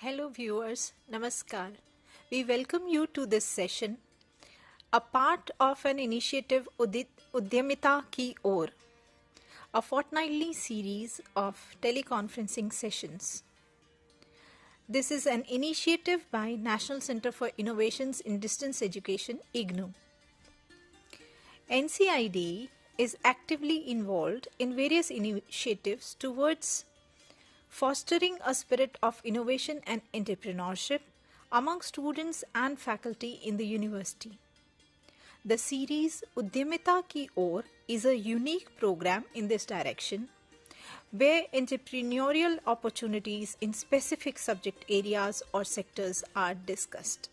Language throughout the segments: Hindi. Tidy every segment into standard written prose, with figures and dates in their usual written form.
Hello viewers, Namaskar. We welcome you to this session, a part of an initiative Udyamita Ki Or, a fortnightly series of teleconferencing sessions. This is an initiative by National Center for Innovations in Distance Education, IGNOU. NCID is actively involved in various initiatives towards fostering a spirit of innovation and entrepreneurship among students and faculty in the university. The series Udyamita Ki Or is a unique program in this direction, where entrepreneurial opportunities in specific subject areas or sectors are discussed.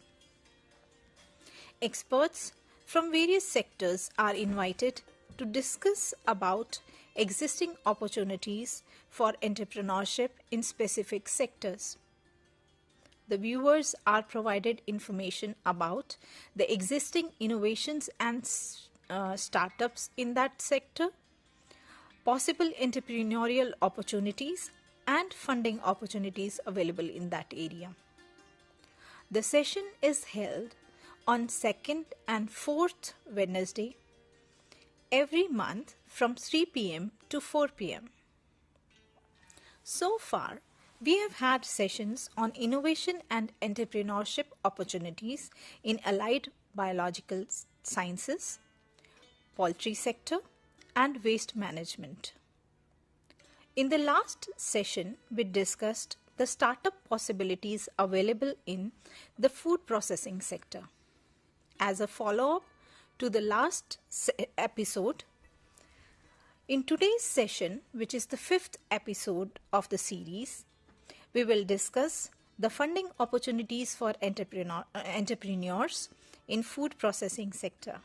Experts from various sectors are invited to discuss about existing opportunities for entrepreneurship in specific sectors. The viewers are provided information about the existing innovations and startups in that sector, possible entrepreneurial opportunities, and funding opportunities available in that area. The session is held on 2nd and 4th Wednesday every month from 3 p.m. to 4 p.m. So far, we have had sessions on innovation and entrepreneurship opportunities in allied biological sciences, poultry sector, and waste management. In the last session, we discussed the startup possibilities available in the food processing sector. As a follow-up to the last episode, in today's session, which is the 5th episode of the series, we will discuss the funding opportunities for entrepreneurs in food processing sector.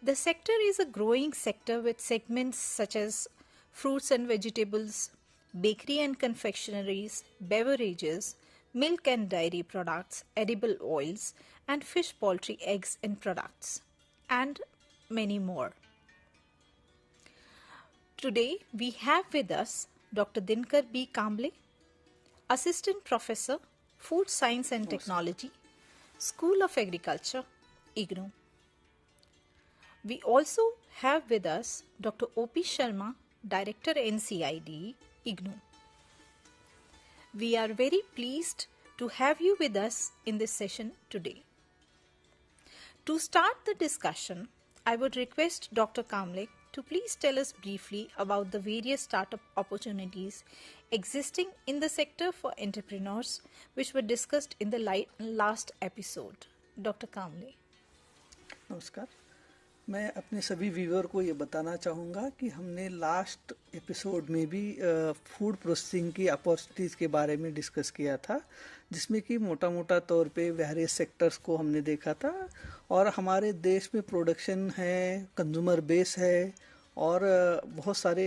The sector is a growing sector with segments such as fruits and vegetables, bakery and confectioneries, beverages, milk and dairy products, edible oils, and fish, poultry, eggs and products, and many more. Today we have with us Dr. Dinkar B. Kamble, Assistant Professor, Food Science and Technology, School of Agriculture, IGNOU. We also have with us Dr. O.P. Sharma, Director NCID, IGNOU. We are very pleased to have you with us in this session today. To start the discussion, I would request Dr. Kamble to please tell us briefly about the various startup opportunities existing in the sector for entrepreneurs which were discussed in the last episode. Dr. Kamble. नमस्कार, मैं अपने सभी व्यूअर को ये बताना चाहूँगा कि हमने लास्ट एपिसोड में भी फूड प्रोसेसिंग की अपॉर्चुनिटीज़ के बारे में डिस्कस किया था, जिसमें कि मोटा तौर पे वेरियस सेक्टर्स को हमने देखा था और हमारे देश में प्रोडक्शन है, कंज्यूमर बेस है और बहुत सारे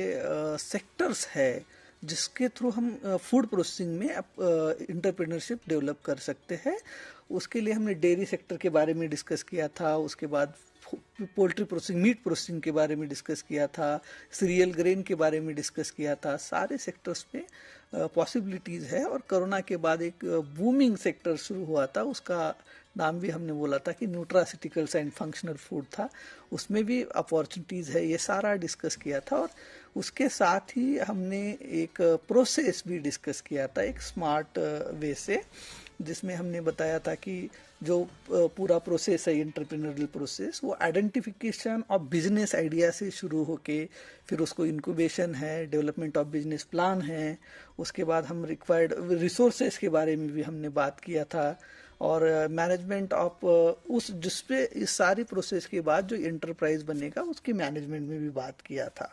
सेक्टर्स है जिसके थ्रू हम फूड प्रोसेसिंग में एंटरप्रेन्योरशिप डेवलप कर सकते हैं। उसके लिए हमने डेयरी सेक्टर के बारे में डिस्कस किया था, उसके बाद पोल्ट्री प्रोसेसिंग, मीट प्रोसेसिंग के बारे में डिस्कस किया था, सीरियल ग्रेन के बारे में डिस्कस किया था। सारे सेक्टर्स में पॉसिबिलिटीज़ है और कोरोना के बाद एक बूमिंग सेक्टर शुरू हुआ था, उसका नाम भी हमने बोला था कि न्यूट्रासिटिकल्स एंड फंक्शनल फूड था, उसमें भी अपॉर्चुनिटीज़ है, ये सारा डिस्कस किया था। और उसके साथ ही हमने एक प्रोसेस भी डिस्कस किया था एक स्मार्ट वे से, जिसमें हमने बताया था कि जो पूरा प्रोसेस है एंटरप्रेन्योरियल प्रोसेस, वो आइडेंटिफिकेशन ऑफ बिजनेस आइडिया से शुरू होके फिर उसको इंक्यूबेशन है, डेवलपमेंट ऑफ बिजनेस प्लान है, उसके बाद हम रिक्वायर्ड रिसोर्सेज के बारे में भी हमने बात किया था और मैनेजमेंट ऑफ उस जिसपे इस सारी प्रोसेस के बाद जो एंटरप्राइज बनेगा उसके मैनेजमेंट में भी बात किया था।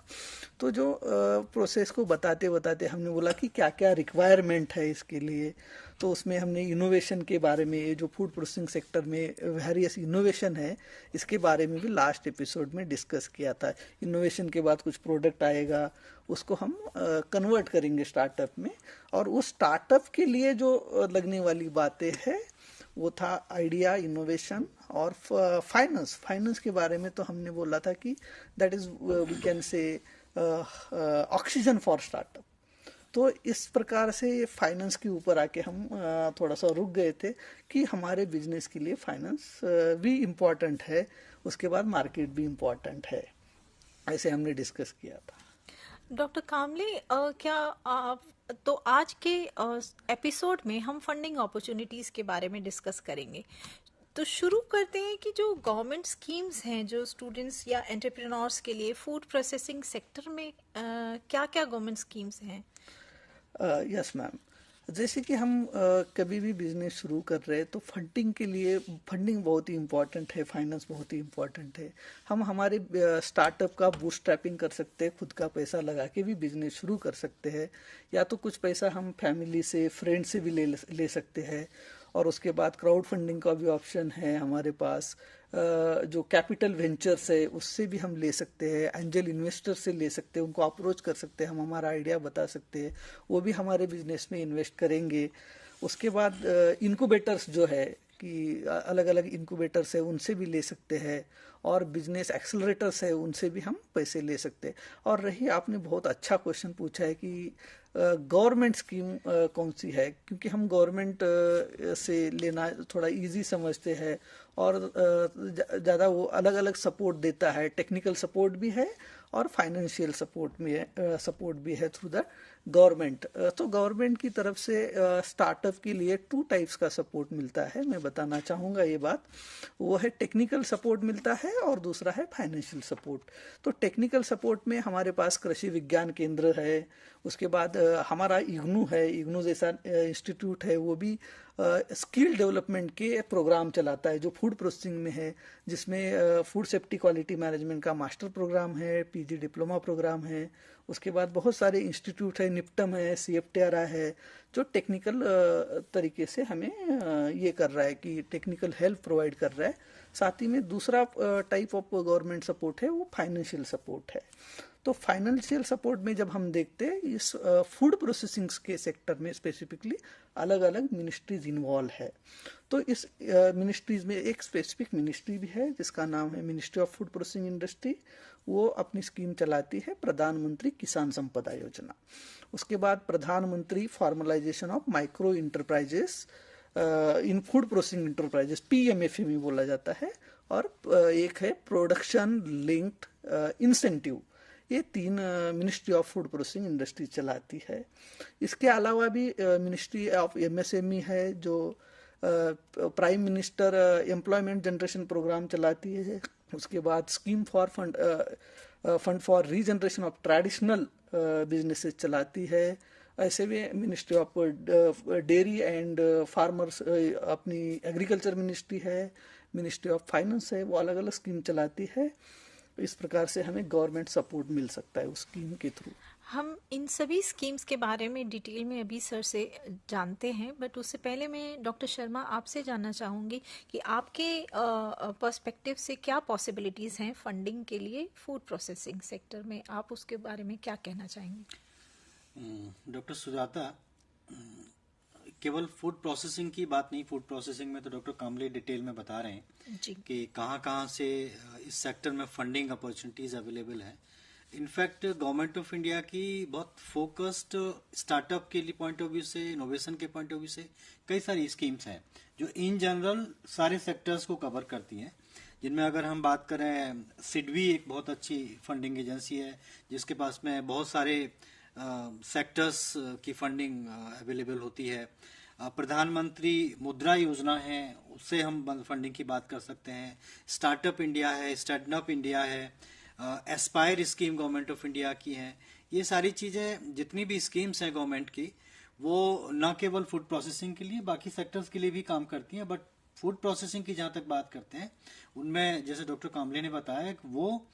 तो जो प्रोसेस को बताते बताते हमने बोला कि क्या क्या रिक्वायरमेंट है इसके लिए, तो उसमें हमने इनोवेशन के बारे में, ये जो फूड प्रोसेसिंग सेक्टर में वेरियस इनोवेशन है इसके बारे में भी लास्ट एपिसोड में डिस्कस किया था। इनोवेशन के बाद कुछ प्रोडक्ट आएगा, उसको हम कन्वर्ट करेंगे स्टार्टअप में, और उस स्टार्टअप के लिए जो लगने वाली बातें हैं वो था आइडिया, इनोवेशन और फाइनेंस के बारे में। तो हमने बोला था कि that is we can say oxygen for startup. तो इस प्रकार से ये फाइनेंस के ऊपर आके हम थोड़ा सा रुक गए थे कि हमारे बिजनेस के लिए फाइनेंस भी इम्पोर्टेंट है, उसके बाद मार्केट भी इम्पोर्टेंट है, ऐसे हमने डिस्कस किया था। डॉक्टर कामले, क्या आप तो आज के एपिसोड में हम फंडिंग अपॉर्चुनिटीज के बारे में डिस्कस करेंगे। तो शुरू करते हैं कि जो गवर्नमेंट स्कीम्स हैं जो स्टूडेंट्स या एंटरप्रेन्योर्स के लिए फूड प्रोसेसिंग सेक्टर में क्या क्या गवर्नमेंट स्कीम्स हैं? यस मैम, जैसे कि हम कभी भी बिजनेस शुरू कर रहे हैं तो फंडिंग के लिए फंडिंग बहुत ही इम्पोर्टेंट है, फाइनेंस बहुत ही इम्पोर्टेंट है। हम हमारे स्टार्टअप का बूटस्ट्रैपिंग कर सकते हैं, खुद का पैसा लगा के भी बिजनेस शुरू कर सकते हैं, या तो कुछ पैसा हम फैमिली से, फ्रेंड से भी ले सकते हैं। और उसके बाद क्राउड फंडिंग का भी ऑप्शन है हमारे पास। जो कैपिटल वेंचर्स है उससे भी हम ले सकते हैं, एंजल इन्वेस्टर से ले सकते हैं, उनको अप्रोच कर सकते हैं, हम हमारा आइडिया बता सकते हैं, वो भी हमारे बिजनेस में इन्वेस्ट करेंगे। उसके बाद इनक्यूबेटर्स जो है कि अलग अलग इनक्यूबेटर्स है उनसे भी ले सकते हैं, और बिजनेस एक्सेलरेटर्स है उनसे भी हम पैसे ले सकते हैं। और रही, आपने बहुत अच्छा क्वेश्चन पूछा है कि गवर्नमेंट स्कीम कौन सी है, क्योंकि हम गवर्नमेंट से लेना थोड़ा इजी समझते हैं, और ज़्यादा वो अलग अलग सपोर्ट देता है, टेक्निकल सपोर्ट भी है और फाइनेंशियल सपोर्ट भी है थ्रू द गवर्नमेंट। तो गवर्नमेंट की तरफ से स्टार्टअप के लिए 2 टाइप्स का सपोर्ट मिलता है, मैं बताना चाहूँगा ये बात। वो है टेक्निकल सपोर्ट मिलता है और दूसरा है फाइनेंशियल सपोर्ट। तो टेक्निकल सपोर्ट में हमारे पास कृषि विज्ञान केंद्र है, उसके बाद हमारा इग्नू है, इग्नू जैसा इंस्टीट्यूट है, वो भी स्किल डेवलपमेंट के प्रोग्राम चलाता है जो फूड प्रोसेसिंग में है, जिसमें फूड सेफ्टी क्वालिटी मैनेजमेंट का मास्टर प्रोग्राम है, पीजी डिप्लोमा प्रोग्राम है। उसके बाद बहुत सारे इंस्टीट्यूट है, निप्टम है, सीएफटीआरआई है, जो टेक्निकल तरीके से हमें ये कर रहा है कि टेक्निकल हेल्प प्रोवाइड कर रहा है। साथ ही में दूसरा टाइप ऑफ गवर्नमेंट सपोर्ट है वो फाइनेंशियल सपोर्ट है। तो फाइनेंशियल सपोर्ट में जब हम देखते हैं, इस फूड प्रोसेसिंग के सेक्टर में स्पेसिफिकली अलग अलग मिनिस्ट्रीज इन्वॉल्व है। तो इस मिनिस्ट्रीज में एक स्पेसिफिक मिनिस्ट्री भी है जिसका नाम है ministry of food processing industry. वो अपनी स्कीम चलाती है प्रधानमंत्री किसान संपदा योजना। उसके बाद प्रधानमंत्री formalisation of micro enterprises in food processing enterprises, PMFME बोला जाता है। और एक है प्रोडक्शन लिंक्ड इंसेंटिव। ये 3 ministry of food processing industry चलाती है। इसके अलावा भी मिनिस्ट्री ऑफ एमएसएमई है जो prime minister employment generation programme चलाती है। उसके बाद scheme for fund for regeneration of traditional businesses चलाती है। ऐसे भी ministry of dairy and farmers अपनी एग्रीकल्चर मिनिस्ट्री है, मिनिस्ट्री ऑफ फाइनेंस है, वो अलग अलग स्कीम चलाती है। इस प्रकार से हमें गवर्नमेंट सपोर्ट मिल सकता है उस स्कीम के थ्रू। हम इन सभी स्कीम्स के बारे में डिटेल में अभी सर से जानते हैं, बट उससे पहले मैं डॉक्टर शर्मा आपसे जानना चाहूँगी कि आपके पर्सपेक्टिव से क्या पॉसिबिलिटीज़ हैं फंडिंग के लिए फूड प्रोसेसिंग सेक्टर में, आप उसके बारे में क्या कहना चाहेंगे? डॉक्टर सुजाता, केवल फूड प्रोसेसिंग की बात नहीं, फूड प्रोसेसिंग में तो डॉक्टर कामले डिटेल में बता रहे हैं जी कि कहाँ से इस सेक्टर में फंडिंग अपॉर्चुनिटीज अवेलेबल है। इनफैक्ट गवर्नमेंट ऑफ इंडिया की बहुत फोकस्ड स्टार्टअप के लिए पॉइंट ऑफ व्यू से, इनोवेशन के पॉइंट ऑफ व्यू से कई सारी स्कीम्स हैं जो इन जनरल सारे सेक्टर्स को कवर करती हैं। जिनमें अगर हम बात करें, सिडबी एक बहुत अच्छी फंडिंग एजेंसी है जिसके पास में बहुत सारे सेक्टर्स की फंडिंग अवेलेबल होती है। प्रधानमंत्री मुद्रा योजना है, उससे हम फंडिंग की बात कर सकते हैं। स्टार्टअप इंडिया है, स्टार्टअप इंडिया है, Aspire scheme government of India की है। ये सारी चीज़ें, जितनी भी स्कीम्स हैं गवर्नमेंट की, वो न केवल फूड प्रोसेसिंग के लिए, बाकी सेक्टर्स के लिए भी काम करती हैं। बट फूड प्रोसेसिंग की जहाँ तक बात करते हैं, उनमें जैसे डॉक्टर कामले ने बताया, वो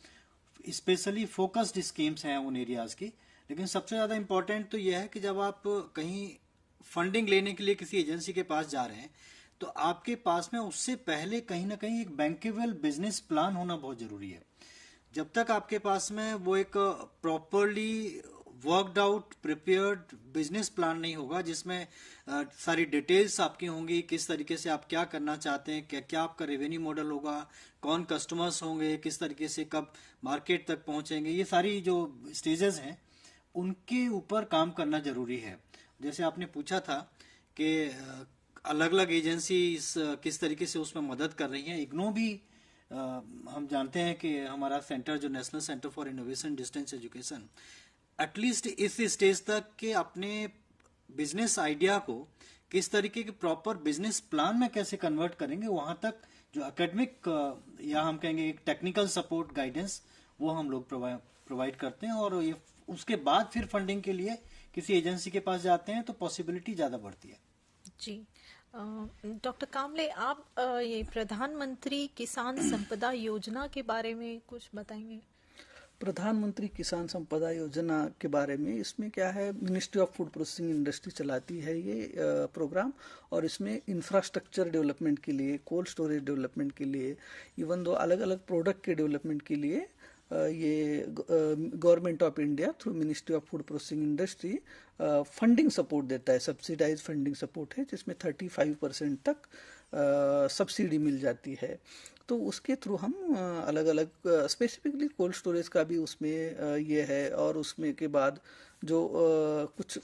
स्पेशली फोकस्ड स्कीम्स हैं उन एरियाज की। लेकिन सबसे ज़्यादा इम्पोर्टेंट तो यह है कि जब आप कहीं फंडिंग लेने के लिए किसी एजेंसी के पास जा रहे हैं, तो आपके पास में उससे पहले कहीं ना कहीं एक बैंकेबल बिजनेस प्लान होना बहुत ज़रूरी है। जब तक आपके पास में वो एक properly worked out prepared business plan नहीं होगा, जिसमें सारी डिटेल्स आपकी होंगी, किस तरीके से आप क्या करना चाहते हैं, क्या क्या आपका रेवेन्यू मॉडल होगा, कौन कस्टमर्स होंगे, किस तरीके से कब मार्केट तक पहुंचेंगे, ये सारी जो स्टेजेस हैं उनके ऊपर काम करना जरूरी है। जैसे आपने पूछा था कि अलग अलग एजेंसी किस तरीके से उसमें मदद कर रही हैं। इग्नो भी हम जानते हैं कि हमारा सेंटर जो national centre for innovation distance education at least इस स्टेज तक के अपने बिजनेस आइडिया को किस तरीके के प्रॉपर बिजनेस प्लान में कैसे कन्वर्ट करेंगे, वहां तक जो एकेडमिक या हम कहेंगे एक टेक्निकल सपोर्ट गाइडेंस वो हम लोग प्रोवाइड करते हैं। और ये उसके बाद फिर फंडिंग के लिए किसी एजेंसी के पास जाते हैं तो पॉसिबिलिटी ज़्यादा बढ़ती है। जी, डॉक्टर कामले, आप ये प्रधानमंत्री किसान संपदा योजना के बारे में कुछ बताएंगे? प्रधानमंत्री किसान संपदा योजना के बारे में, इसमें क्या है, ministry of food processing industry चलाती है ये प्रोग्राम। और इसमें इंफ्रास्ट्रक्चर डेवलपमेंट के लिए, कोल्ड स्टोरेज डेवलपमेंट के लिए, इवन दो अलग अलग प्रोडक्ट के डेवलपमेंट के लिए ये government of India through ministry of food processing industry funding support देता है। सब्सिडाइज फंडिंग सपोर्ट है जिसमें 35% तक सब्सिडी मिल जाती है। तो उसके थ्रू हम अलग अलग स्पेसिफिकली कोल्ड स्टोरेज का भी उसमें ये है। और उसमें के बाद जो कुछ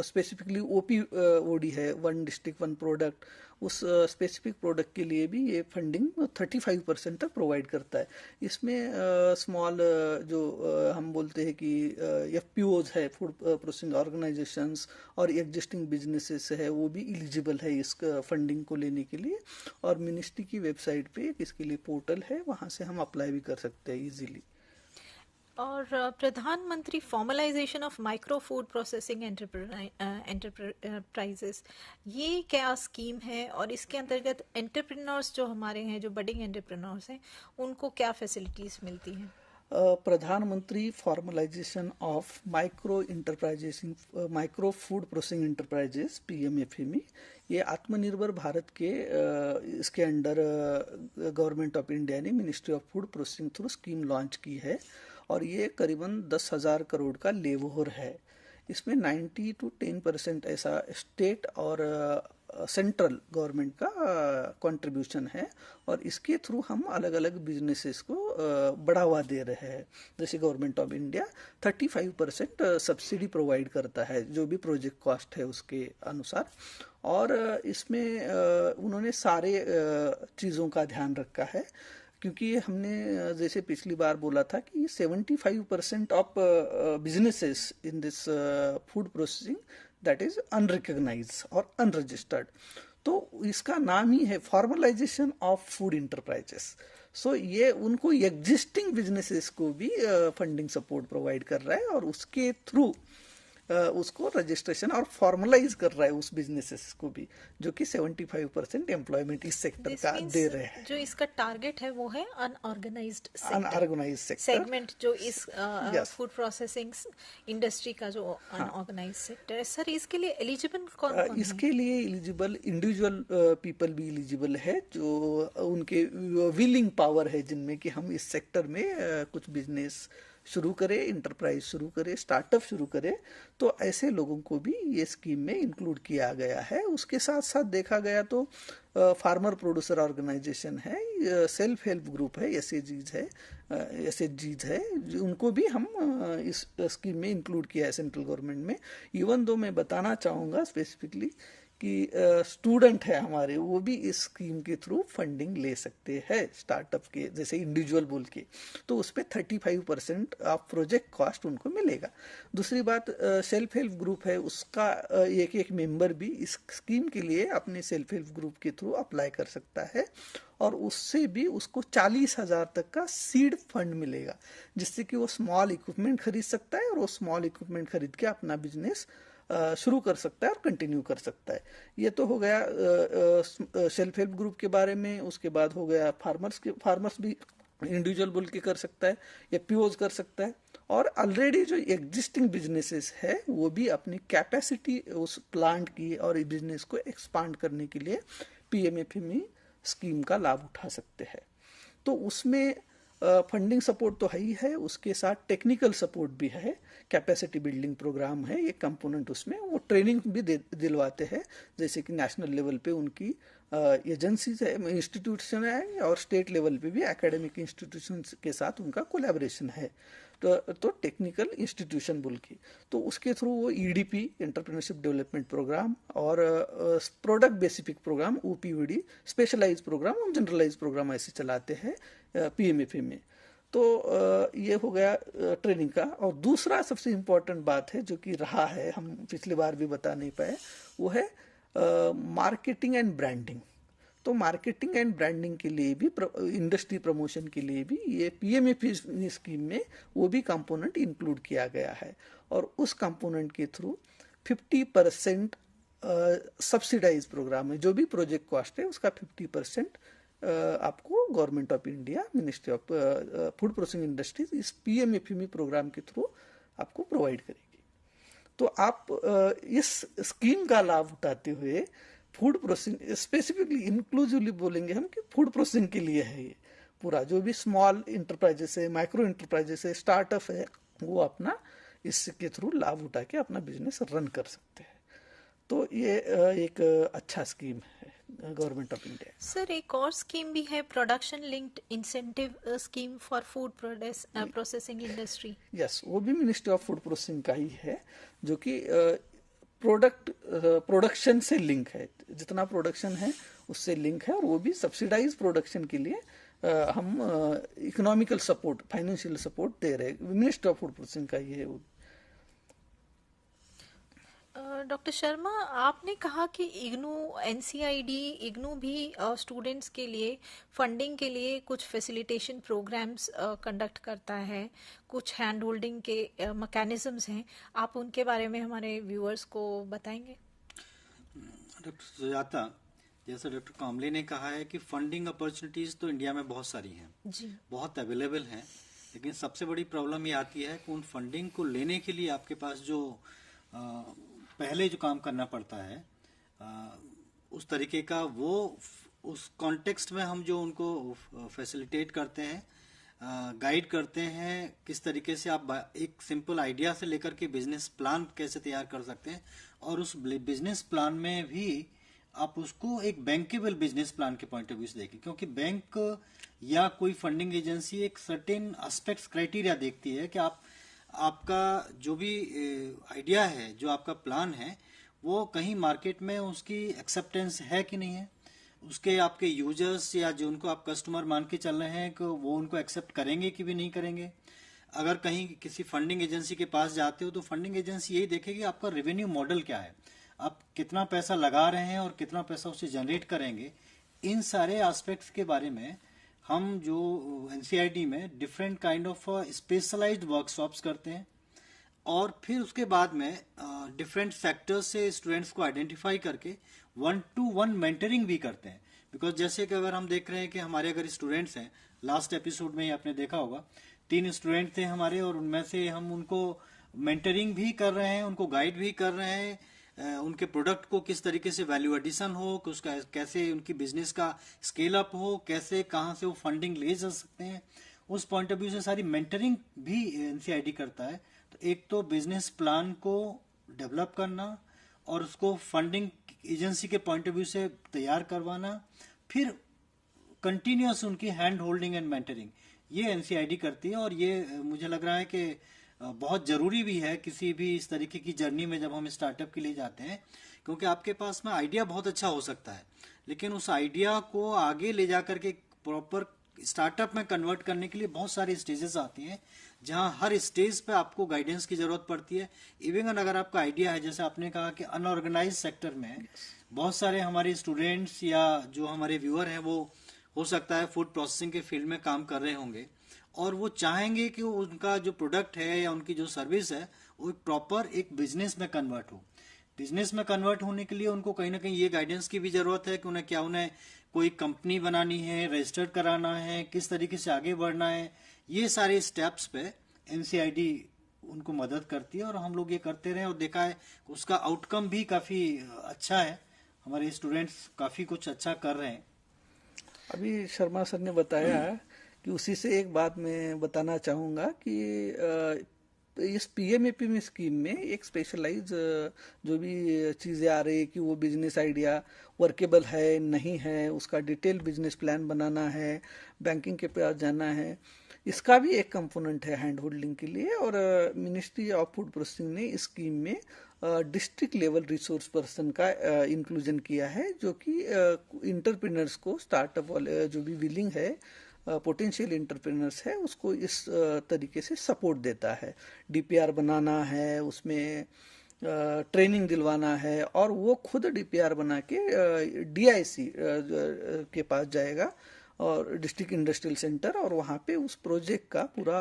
स्पेसिफिकली ओडी है, वन डिस्ट्रिक्ट वन प्रोडक्ट, उस स्पेसिफिक प्रोडक्ट के लिए भी ये फंडिंग 35% तक प्रोवाइड करता है। इसमें स्मॉल जो हम बोलते हैं कि FPOs है, फूड प्रोसेसिंग ऑर्गेनाइजेशंस, और एग्जिस्टिंग बिजनेसेस है, वो भी एलिजिबल है इस फंडिंग को लेने के लिए। और मिनिस्ट्री की वेबसाइट पे इसके लिए पोर्टल है, वहाँ से हम अप्लाई भी कर सकते हैं इजीली। और प्रधानमंत्री formalisation of micro food processing enterprises, ये क्या स्कीम है और इसके अंतर्गत एंटरप्रेन्योर्स जो हमारे हैं, जो बडिंग एंटरप्रेन्योर्स हैं, उनको क्या फैसिलिटीज मिलती हैं? प्रधानमंत्री formalisation of micro food processing enterprises PMFME, ये आत्मनिर्भर भारत के इसके अंडर गवर्नमेंट ऑफ इंडिया ने ministry of food processing through scheme launch की है। और ये करीबन 10,000 करोड़ का लेवोर है। इसमें 90 to 10% ऐसा स्टेट और सेंट्रल गवर्नमेंट का कंट्रीब्यूशन है। और इसके थ्रू हम अलग अलग बिजनेसेस को बढ़ावा दे रहे हैं। जैसे government of India 35% subsidy provide करता है जो भी प्रोजेक्ट कॉस्ट है उसके अनुसार। और इसमें उन्होंने सारे चीज़ों का ध्यान रखा है, क्योंकि हमने जैसे पिछली बार बोला था कि 75% of businesses in this food processing that is unrecognised और अनरजिस्टर्ड। तो इसका नाम ही है फॉर्मलाइजेशन ऑफ फूड इंटरप्राइजेस। सो ये उनको एग्जिस्टिंग बिजनेसेस को भी फंडिंग सपोर्ट प्रोवाइड कर रहा है और उसके थ्रू उसको रजिस्ट्रेशन और फॉर्मलाइज कर रहा है उस बिजनेसेस को भी, जो कि 75% एम्प्लॉयमेंट इस सेक्टर का दे रहे हैं। जो इसका टारगेट है वो है अनऑर्गेनाइज्ड सेक्टर सेगमेंट, जो इस फूड प्रोसेसिंग इंडस्ट्री का जो अनऑर्गेनाइज्ड सेक्टर है। सर, इसके लिए एलिजिबल कौन कौन इसके लिए एलिजिबल इंडिविजुअल पीपल भी एलिजिबल है, जो उनके विलिंग पावर है, जिनमें कि हम इस सेक्टर में कुछ बिजनेस शुरू करे, इंटरप्राइज शुरू करे, स्टार्टअप शुरू करे। तो ऐसे लोगों को भी ये स्कीम में इंक्लूड किया गया है। उसके साथ साथ देखा गया तो फार्मर प्रोड्यूसर ऑर्गेनाइजेशन है, सेल्फ हेल्प ग्रुप है, SHGs है, उनको भी हम इस स्कीम में इंक्लूड किया है सेंट्रल गवर्नमेंट में। इवन दो मैं बताना चाहूँगा स्पेसिफिकली कि स्टूडेंट है हमारे, वो भी इस स्कीम के थ्रू फंडिंग ले सकते हैं स्टार्टअप के, जैसे इंडिविजुअल बोल के। तो उस पर 35% ऑफ प्रोजेक्ट कॉस्ट उनको मिलेगा। दूसरी बात, सेल्फ हेल्प ग्रुप है, उसका एक एक मेंबर भी इस स्कीम के लिए अपने सेल्फ हेल्प ग्रुप के थ्रू अप्लाई कर सकता है। और उससे भी उसको 40,000 तक का सीड फंड मिलेगा, जिससे कि वो स्मॉल इक्विपमेंट खरीद सकता है और वो स्मॉल इक्विपमेंट खरीद के अपना बिजनेस शुरू कर सकता है और कंटिन्यू कर सकता है। ये तो हो गया सेल्फ हेल्प ग्रुप के बारे में। उसके बाद हो गया फार्मर्स भी इंडिविजुअल बोल के कर सकता है, FPOs कर सकता है। और ऑलरेडी जो एग्जिस्टिंग बिजनेसेस है वो भी अपनी कैपेसिटी उस प्लांट की और बिजनेस को एक्सपांड करने के लिए PMFME स्कीम का लाभ उठा सकते हैं। तो उसमें फंडिंग सपोर्ट तो है ही है, उसके साथ टेक्निकल सपोर्ट भी है, कैपेसिटी बिल्डिंग प्रोग्राम है, ये कंपोनेंट उसमें। वो ट्रेनिंग भी दिलवाते हैं, जैसे कि नेशनल लेवल पे उनकी एजेंसीज है, इंस्टीट्यूशन है, और स्टेट लेवल पे भी एकेडमिक इंस्टीट्यूशन के साथ उनका कोलैबोरेशन है। तो टेक्निकल इंस्टीट्यूशन बोल के, तो उसके थ्रू वो ईडीपी, एंटरप्रेन्योरशिप डेवलपमेंट प्रोग्राम, और प्रोडक्ट बेसिफिक प्रोग्राम, ओपीवीडी, स्पेशलाइज प्रोग्राम और जनरलाइज प्रोग्राम ऐसे चलाते हैं पीएमएफए में। तो ये हो गया ट्रेनिंग का। और दूसरा सबसे इम्पोर्टेंट बात है जो कि रहा है, हम पिछली बार भी बता नहीं पाए, वो है मार्केटिंग एंड ब्रांडिंग। तो मार्केटिंग एंड ब्रांडिंग के लिए भी, इंडस्ट्री प्रमोशन के लिए भी ये पीएमएफई स्कीम में वो भी कंपोनेंट इंक्लूड किया गया है। और उस कंपोनेंट के थ्रू 50% सब्सिडाइज प्रोग्राम है, जो भी प्रोजेक्ट कॉस्ट है उसका 50% आपको government of India, ministry of food processing industries इस पीएमएफई प्रोग्राम के थ्रू आपको प्रोवाइड करेगी। तो आप इस स्कीम का लाभ उठाते हुए फूड प्रोसेसिंग, स्पेसिफिकली इंक्लूसिवली बोलेंगे हम कि फूड प्रोसेसिंग के लिए है ये पूरा, जो भी स्मॉल इंटरप्राइजेस है, माइक्रो इंटरप्राइजेस है, स्टार्टअप है, वो अपना इसके थ्रू लाभ उठा के अपना बिजनेस रन कर सकते हैं। तो ये एक अच्छा स्कीम है गवर्नमेंट ऑफ इंडिया। सर, एक और स्कीम भी है, production linked incentive scheme for food processing industry. Yes, वो भी मिनिस्ट्री ऑफ फूड प्रोसेसिंग का ही है, जो कि प्रोडक्शन से लिंक है, जितना प्रोडक्शन है उससे लिंक है। और वो भी सब्सिडाइज प्रोडक्शन के लिए हम इकोनॉमिकल सपोर्ट, फाइनेंशियल सपोर्ट दे रहे हैं। मिनिस्ट्री ऑफ फूड प्रोसेसिंग का ही है वो। डॉक्टर शर्मा, आपने कहा कि इग्नू, इग्नू भी स्टूडेंट्स के लिए फंडिंग के लिए कुछ फैसिलिटेशन प्रोग्राम्स कंडक्ट करता है, कुछ हैंड होल्डिंग के मैकेनिज्म्स हैं। आप उनके बारे में हमारे व्यूअर्स को बताएंगे? डॉक्टर सुजाता, जैसा डॉक्टर कामले ने कहा है कि फंडिंग अपॉर्चुनिटीज तो इंडिया में बहुत सारी हैं जी, बहुत अवेलेबल हैं, लेकिन सबसे बड़ी प्रॉब्लम ये आती है कि उन फंडिंग को लेने के लिए आपके पास जो पहले जो काम करना पड़ता है उस तरीके का, वो उस कॉन्टेक्स्ट में हम जो उनको फैसिलिटेट करते हैं, गाइड करते हैं, किस तरीके से आप एक सिंपल आइडिया से लेकर के बिजनेस प्लान कैसे तैयार कर सकते हैं, और उस बिजनेस प्लान में भी आप उसको एक बैंकेबल बिजनेस प्लान के पॉइंट ऑफ व्यू से देखें। क्योंकि बैंक या कोई फंडिंग एजेंसी एक सर्टेन एस्पेक्ट्स क्राइटेरिया देखती है कि आपका जो भी आइडिया है, जो आपका प्लान है, वो कहीं मार्केट में उसकी एक्सेप्टेंस है कि नहीं है, उसके आपके यूजर्स या जो उनको आप कस्टमर मान के चल रहे हैं कि वो उनको एक्सेप्ट करेंगे कि भी नहीं करेंगे। अगर कहीं किसी फंडिंग एजेंसी के पास जाते हो तो फंडिंग एजेंसी यही देखेगी आपका रेवेन्यू मॉडल क्या है, आप कितना पैसा लगा रहे हैं और कितना पैसा उससे जनरेट करेंगे। इन सारे एस्पेक्ट्स के बारे में हम जो एनसीईआरटी में different kind of specialised workshops करते हैं, और फिर उसके बाद में डिफरेंट सेक्टर्स से स्टूडेंट्स को आइडेंटिफाई करके 1-to-1 मेंटरिंग भी करते हैं। बिकॉज जैसे कि अगर हम देख रहे हैं कि हमारे अगर स्टूडेंट्स हैं, लास्ट एपिसोड में ही आपने देखा होगा 3 स्टूडेंट थे हमारे, और उनमें से हम उनको मेंटरिंग भी कर रहे हैं, उनको गाइड भी कर रहे हैं, उनके प्रोडक्ट को किस तरीके से वैल्यू एडिशन हो, कि उसका कैसे उनकी बिजनेस का स्केल अप हो, कैसे कहाँ से वो फंडिंग ले जा सकते हैं, उस पॉइंट ऑफ व्यू से सारी मेंटरिंग भी एनसीईआरटी करता है। तो एक तो बिजनेस प्लान को डेवलप करना और उसको फंडिंग एजेंसी के पॉइंट ऑफ व्यू से तैयार करवाना, फिर कंटिन्यूअस उनकी हैंड होल्डिंग एंड मेंटरिंग, ये एनसीईआरटी करती है। और ये मुझे लग रहा है कि बहुत जरूरी भी है किसी भी इस तरीके की जर्नी में जब हम स्टार्टअप के लिए जाते हैं, क्योंकि आपके पास में आइडिया बहुत अच्छा हो सकता है, लेकिन उस आइडिया को आगे ले जाकर के प्रॉपर स्टार्टअप में कन्वर्ट करने के लिए बहुत सारी स्टेजेस आती हैं, जहां हर स्टेज पे आपको गाइडेंस की जरूरत पड़ती है। इवन अगर आपका आइडिया है, जैसे आपने कहा कि अनऑर्गेनाइज सेक्टर में बहुत सारे हमारे स्टूडेंट्स या जो हमारे व्यूअर हैं वो हो सकता है फूड प्रोसेसिंग के फील्ड में काम कर रहे होंगे, और वो चाहेंगे कि उनका जो प्रोडक्ट है या उनकी जो सर्विस है वो प्रॉपर एक बिजनेस में कन्वर्ट हो। बिजनेस में कन्वर्ट होने के लिए उनको कहीं ना कहीं ये गाइडेंस की भी जरूरत है कि उन्हें कोई कंपनी बनानी है, रजिस्टर्ड कराना है, किस तरीके से आगे बढ़ना है। ये सारे स्टेप्स पे एनसीईआरटी उनको मदद करती है, और हम लोग ये करते रहे और देखा है उसका आउटकम भी काफी अच्छा है, हमारे स्टूडेंट्स काफी कुछ अच्छा कर रहे हैं। अभी शर्मा सर ने बताया कि उसी से एक बात मैं बताना चाहूँगा कि इस पीएमएपीएमई स्कीम में एक स्पेशलाइज जो भी चीज़ें आ रही है कि वो बिजनेस आइडिया वर्केबल है नहीं है, उसका डिटेल बिजनेस प्लान बनाना है, बैंकिंग के पास जाना है, इसका भी एक कंपोनेंट है हैंड होल्डिंग के लिए। और मिनिस्ट्री ऑफ फूड प्रोसेसिंग ने इस स्कीम में डिस्ट्रिक्ट लेवल रिसोर्स पर्सन का इंक्लूजन किया है, जो कि इंटरप्रेन्योर्स को, स्टार्टअप वाले जो भी विलिंग है पोटेंशियल इंटरप्रेन्योर्स है, उसको इस तरीके से सपोर्ट देता है। डीपीआर बनाना है, उसमें ट्रेनिंग दिलवाना है, और वो खुद डीपीआर बना के डीआईसी के पास जाएगा और डिस्ट्रिक्ट इंडस्ट्रियल सेंटर, और वहाँ पे उस प्रोजेक्ट का पूरा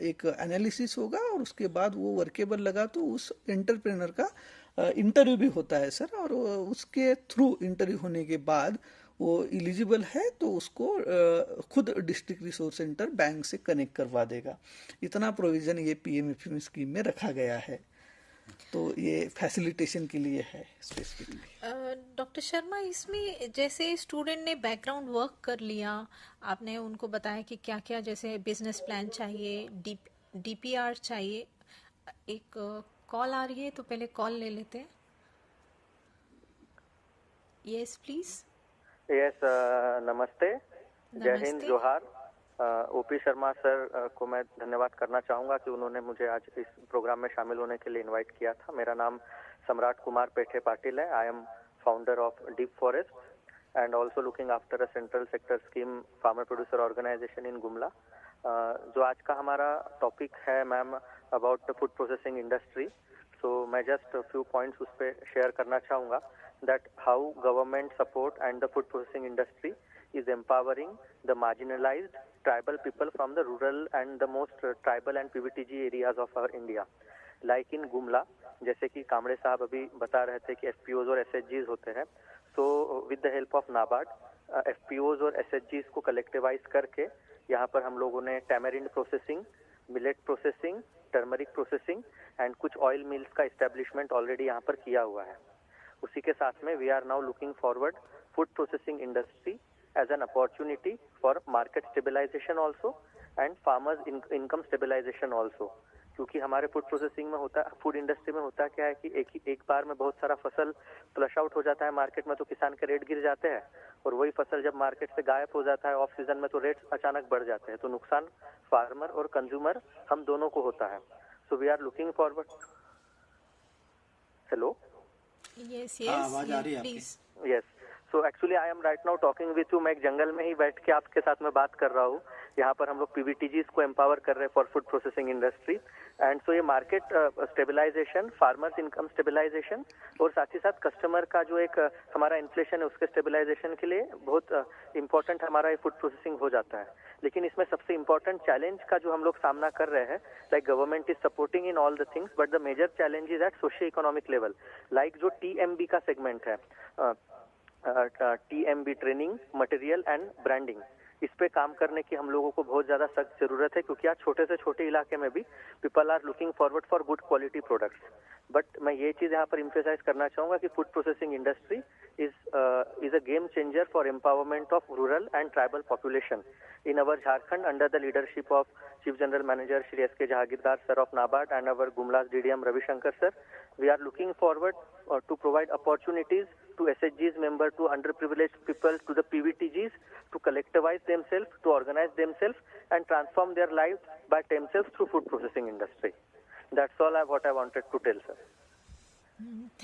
एक एनालिसिस होगा, और उसके बाद वो वर्केबल लगा तो उस एंटरप्रेनर का इंटरव्यू भी होता है सर, और उसके थ्रू इंटरव्यू होने के बाद वो एलिजिबल है तो उसको खुद डिस्ट्रिक्ट रिसोर्स सेंटर बैंक से कनेक्ट करवा देगा। इतना प्रोविजन ये पीएमएफएमई स्कीम में रखा गया है, तो ये फैसिलिटेशन के लिए है स्पेसिफिकली। डॉक्टर शर्मा, इसमें जैसे स्टूडेंट ने बैकग्राउंड वर्क कर लिया, आपने उनको बताया कि क्या क्या जैसे बिजनेस प्लान चाहिए, डीपीआर चाहिए। एक कॉल आ रही है, तो पहले कॉल ले लेते हैं। Yes please. यस, नमस्ते, जय हिंद, जोहार। ओपी शर्मा सर को मैं धन्यवाद करना चाहूँगा कि उन्होंने मुझे आज इस प्रोग्राम में शामिल होने के लिए इनवाइट किया था। मेरा नाम सम्राट कुमार पेठे पाटिल है। I am founder of Deep Forest and also looking after a central sector scheme farmer producer organisation in Gumla. जो आज का हमारा टॉपिक है ma'am, about the food processing industry, so मैं जस्ट फ्यू पॉइंट्स उस पर शेयर करना चाहूँगा that how government support and the food processing industry is empowering the marginalized tribal people from the rural and the most tribal and PVTG areas of our India. Like in Gumla, जैसे कि कामड़े साहब अभी बता रहे थे कि FPOs और SHGs होते हैं, so with the help of NABARD, FPOs और SHGs को कलेक्टिवाइज करके यहाँ पर हम लोगों ने tamarind processing, millet processing, turmeric processing and कुछ ऑयल मिल्स का इस्टेब्लिशमेंट ऑलरेडी यहाँ पर किया हुआ है। उसी के साथ में we are now looking forward food processing industry as an opportunity for market stabilisation also and farmers income stabilisation also, क्योंकि हमारे फूड प्रोसेसिंग में होता है, फूड इंडस्ट्री में होता क्या है कि एक बार में बहुत सारा फसल फ्लश आउट हो जाता है मार्केट में, तो किसान के रेट गिर जाते हैं, और वही फसल जब मार्केट से गायब हो जाता है ऑफ सीजन में तो रेट्स अचानक बढ़ जाते हैं, तो नुकसान फार्मर और कंज्यूमर हम दोनों को होता है। So we are looking forward. Hello, yes आवाज आ रही है please. Yes, so actually I am right now talking with you. मैं एक जंगल में ही बैठ के आपके साथ में बात कर रहा हूँ। यहाँ पर हम लोग पीवीटीजीज को एम्पावर कर रहे हैं for food processing industry, and so ये market stabilisation, farmers income stabilisation और साथ ही साथ कस्टमर का जो एक हमारा इन्फ्लेशन है उसके स्टेबलाइजेशन के लिए बहुत इम्पोर्टेंट हमारा ये फूड प्रोसेसिंग हो जाता है। लेकिन इसमें सबसे इम्पोर्टेंट चैलेंज का जो हम लोग सामना कर रहे हैं, like government is supporting in all the things but the major challenge is at socio economic level. Like जो टीएमबी का सेगमेंट है, TMB training, material and branding, इस पे काम करने की हम लोगों को बहुत ज्यादा सख्त जरूरत है, क्योंकि आज छोटे से छोटे इलाके में भी people are looking forward for good quality products. But मैं ये चीज यहाँ पर इम्फेसाइज करना चाहूंगा कि food processing industry is a game changer for empowerment of rural and tribal population. In our Jharkhand, under the leadership of Chief General Manager Shri S.K. Jahagirdar Sir of NABARD and our Gumla's DDM Ravi Shankar Sir, we are looking forward to provide opportunities to SHGs member, to underprivileged people, to the PVTGs, to collectivize themselves, to organize themselves and transform their lives by themselves through food processing industry. That's all what I wanted to tell, sir.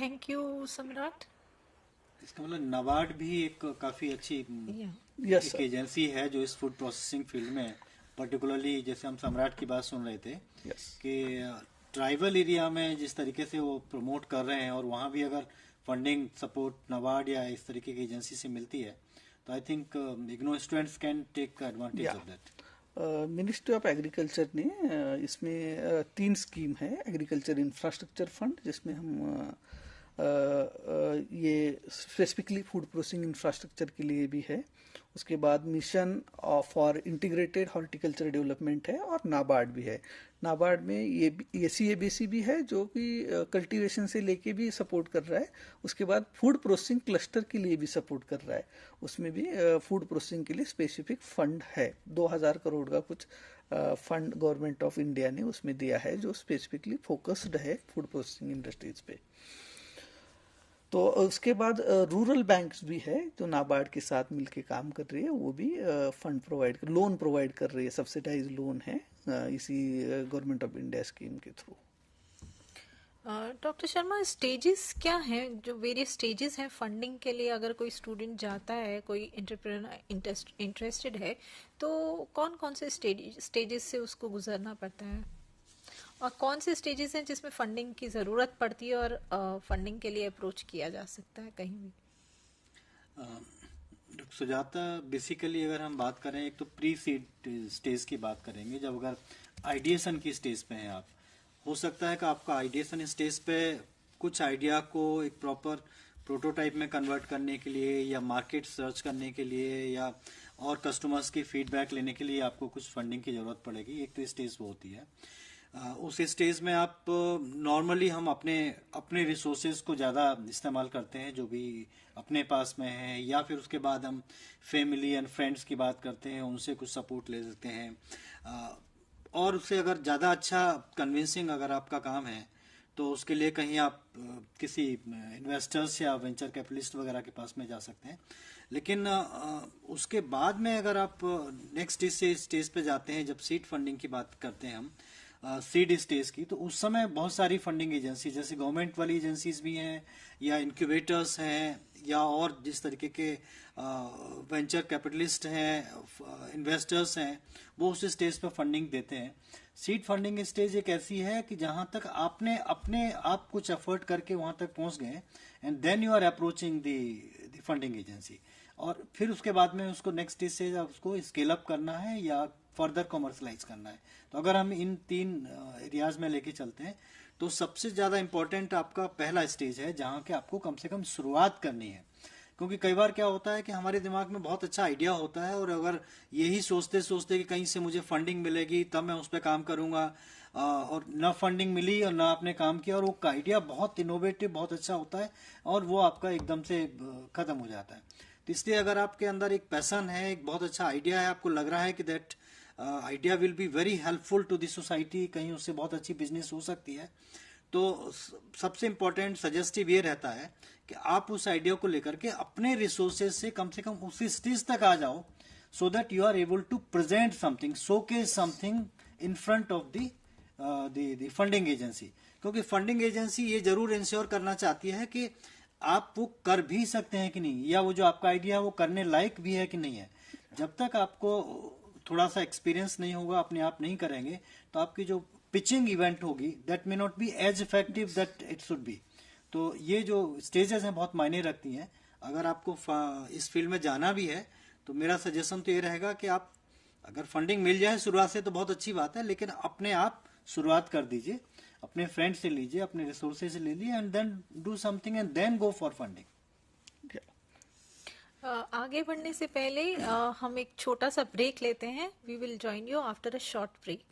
Thank you, Samrat. इसका मतलब नाबार्ड भी एक काफी अच्छी एक एजेंसी है जो इस फूड प्रोसेसिंग फील्ड में पर्टिकुलरली, जैसे हम सम्राट की बात सुन रहे थे कि ट्राइबल एरिया में जिस तरीके से वो प्रमोट कर रहे हैं, और वहाँ भी अगर फंडिंग सपोर्ट नाबार्ड या इस तरीके की एजेंसी से मिलती है तो I think IGNOU students can take advantage of that. Ministry of agriculture ने इसमें 3 स्कीम है। एग्रीकल्चर इंफ्रास्ट्रक्चर फंड, जिसमें हम ये स्पेसिफिकली फूड प्रोसेसिंग इंफ्रास्ट्रक्चर के लिए भी है। उसके बाद mission for integrated horticulture development है, और नाबार्ड भी है। नाबार्ड में ये CABC भी है जो कि कल्टीवेशन से लेके भी सपोर्ट कर रहा है। उसके बाद फूड प्रोसेसिंग क्लस्टर के लिए भी सपोर्ट कर रहा है, उसमें भी फूड प्रोसेसिंग के लिए स्पेसिफिक फंड है। 2000 करोड़ का कुछ फंड गवर्नमेंट ऑफ इंडिया ने उसमें दिया है, जो स्पेसिफिकली फोकस्ड है फूड प्रोसेसिंग इंडस्ट्रीज पे। तो उसके बाद रूरल बैंक्स भी है जो नाबार्ड के साथ मिलके काम कर रही है, वो भी फंड लोन प्रोवाइड कर रही है, सब्सिडाइज लोन है इसी गवर्नमेंट ऑफ इंडिया स्कीम के थ्रू। डॉक्टर शर्मा, स्टेजेस क्या हैं, जो वेरियस स्टेजेस हैं फंडिंग के लिए? अगर कोई स्टूडेंट जाता है, कोई एंटरप्रेन्योर इंटरेस्टेड है, तो कौन कौन से स्टेजेस से उसको गुजरना पड़ता है, और कौन से स्टेजेस हैं जिसमें फंडिंग की ज़रूरत पड़ती है और फंडिंग के लिए अप्रोच किया जा सकता है कहीं भी? सुजाता, बेसिकली अगर हम बात करें, एक तो प्री सीड स्टेज की बात करेंगे। जब अगर आइडिएशन की स्टेज पे हैं आप, हो सकता है कि आपका आइडिएशन स्टेज पे कुछ आइडिया को एक प्रॉपर प्रोटोटाइप में कन्वर्ट करने के लिए, या मार्केट सर्च करने के लिए, या और कस्टमर्स की फीडबैक लेने के लिए आपको कुछ फंडिंग की ज़रूरत पड़ेगी। एक तो स्टेज वो होती है। उस स्टेज में आप नॉर्मली हम अपने रिसोर्सेज को ज़्यादा इस्तेमाल करते हैं जो भी अपने पास में है, या फिर उसके बाद हम फैमिली एंड फ्रेंड्स की बात करते हैं, उनसे कुछ सपोर्ट ले सकते हैं। और उससे अगर ज़्यादा अच्छा कन्विंसिंग अगर आपका काम है, तो उसके लिए कहीं आप किसी इन्वेस्टर्स या वेंचर कैपिटलिस्ट वगैरह के पास में जा सकते हैं। लेकिन उसके बाद में अगर आप नेक्स्ट स्टेज पे जाते हैं, जब सीड फंडिंग की बात करते हैं हम, सीड स्टेज की, तो उस समय बहुत सारी फंडिंग एजेंसी, जैसे गवर्नमेंट वाली एजेंसीज भी हैं, या इंक्यूबेटर्स हैं, या और जिस तरीके के वेंचर कैपिटलिस्ट हैं, इन्वेस्टर्स हैं, वो उस स्टेज पर फंडिंग देते हैं। सीड फंडिंग स्टेज एक ऐसी है कि जहां तक आपने अपने आप कुछ एफर्ट करके वहां तक पहुंच गए, and then you are approaching the funding agency, और फिर उसके बाद में उसको नेक्स्ट स्टेज से उसको स्केल अप करना है या फर्दर कॉमर्शलाइज करना है। तो अगर हम इन 3 एरियाज में लेके चलते हैं, तो सबसे ज़्यादा इंपॉर्टेंट आपका पहला स्टेज है, जहाँ के आपको कम से कम शुरुआत करनी है। क्योंकि कई बार क्या होता है कि हमारे दिमाग में बहुत अच्छा आइडिया होता है, और अगर यही सोचते सोचते कि कहीं से मुझे फंडिंग मिलेगी तब मैं उस पर काम करूंगा, और ना फंडिंग मिली और ना आपने काम किया, और वो आइडिया बहुत इनोवेटिव, बहुत अच्छा होता है, और वो आपका एकदम से खत्म हो जाता है। तो इसलिए अगर आपके अंदर एक पैशन है, एक बहुत अच्छा आइडिया है, आपको लग रहा है कि that idea will be very helpful to the society, कहीं उससे बहुत अच्छी बिजनेस हो सकती है, तो सबसे इम्पोर्टेंट सजेस्टिव ये रहता है कि आप उस आइडिया को लेकर के अपने रिसोर्सेज से कम उसी स्टेज तक आ जाओ, so that you are able to present something, showcase something in front of the funding agency. क्योंकि फंडिंग एजेंसी ये जरूर इंश्योर करना चाहती है कि आप वो कर भी सकते हैं कि नहीं, या वो जो आपका आइडिया है वो करने लायक भी है कि नहीं है। जब तक आपको थोड़ा सा एक्सपीरियंस नहीं होगा, अपने आप नहीं करेंगे, तो आपकी जो पिचिंग इवेंट होगी that may not be as effective that it should be. तो ये जो स्टेजेस हैं बहुत मायने रखती हैं। अगर आपको इस फील्ड में जाना भी है, तो मेरा सजेशन तो ये रहेगा कि आप अगर फंडिंग मिल जाए शुरुआत से तो बहुत अच्छी बात है, लेकिन अपने आप शुरुआत कर दीजिए, अपने फ्रेंड से लीजिए, अपने रिसोर्सेज से ले लीजिए, and then do something and then go for funding. आगे बढ़ने से पहले हम एक छोटा सा ब्रेक लेते हैं। We will join you after a short break.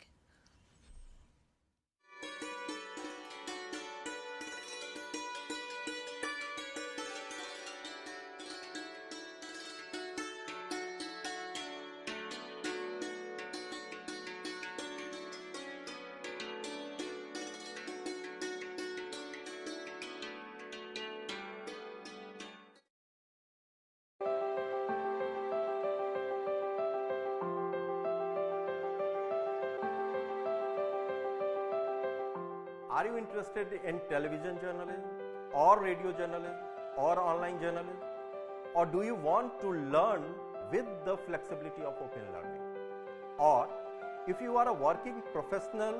Are you interested in television journalism or radio journalism or online journalism? Or do you want to learn with the flexibility of open learning? Or if you are a working professional,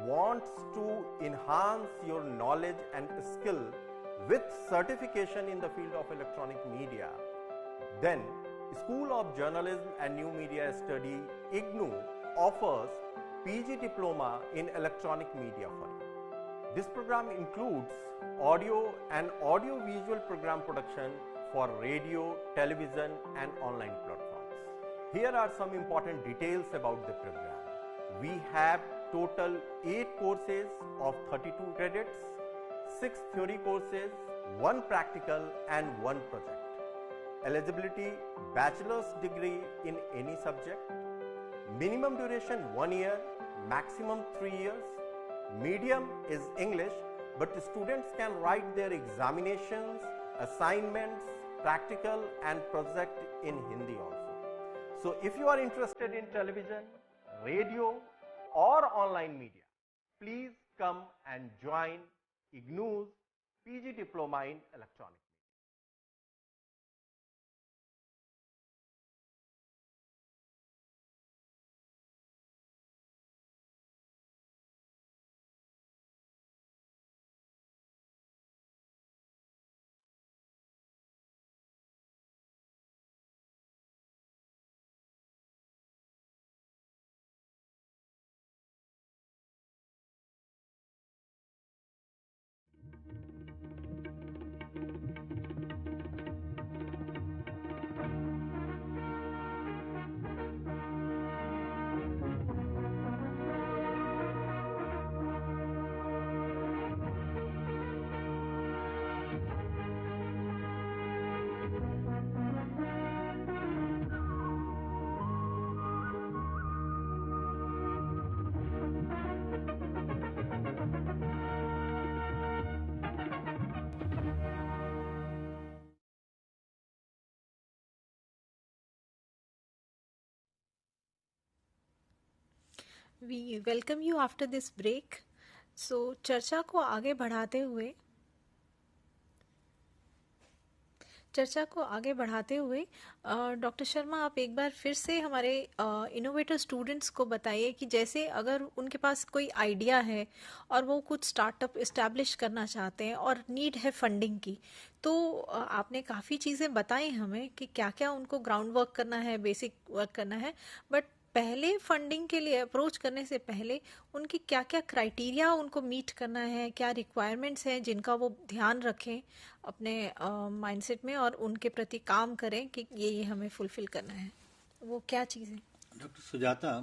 wants to enhance your knowledge and skill with certification in the field of electronic media, then School of Journalism and New Media Study, IGNOU, offers PG Diploma in Electronic Media for you. This program includes audio and audio-visual program production for radio, television and online platforms. Here are some important details about the program. We have total 8 courses of 32 credits, 6 theory courses, 1 practical and 1 project. Eligibility: bachelor's degree in any subject. Minimum duration 1 year, maximum 3 years. Medium is English, but students can write their examinations, assignments, practical and project in Hindi also. So if you are interested in television, radio or online media, please come and join IGNOU's PG Diploma in Electronics. We welcome you after this break. So चर्चा को आगे बढ़ाते हुए डॉक्टर शर्मा, आप एक बार फिर से हमारे इनोवेटर स्टूडेंट्स को बताइए कि जैसे अगर उनके पास कोई आइडिया है और वो कुछ स्टार्टअप इस्टेब्लिश करना चाहते हैं और नीड है फंडिंग की, तो आपने काफ़ी चीज़ें बताई हमें कि क्या क्या उनको ग्राउंड वर्क करना है, बेसिक वर्क करना है, बट पहले फंडिंग के लिए अप्रोच करने से पहले उनकी क्या क्या क्राइटेरिया उनको मीट करना है, क्या रिक्वायरमेंट्स हैं जिनका वो ध्यान रखें अपने माइंडसेट में और उनके प्रति काम करें कि ये हमें फुलफिल करना है, वो क्या चीज़ें? डॉक्टर सुजाता,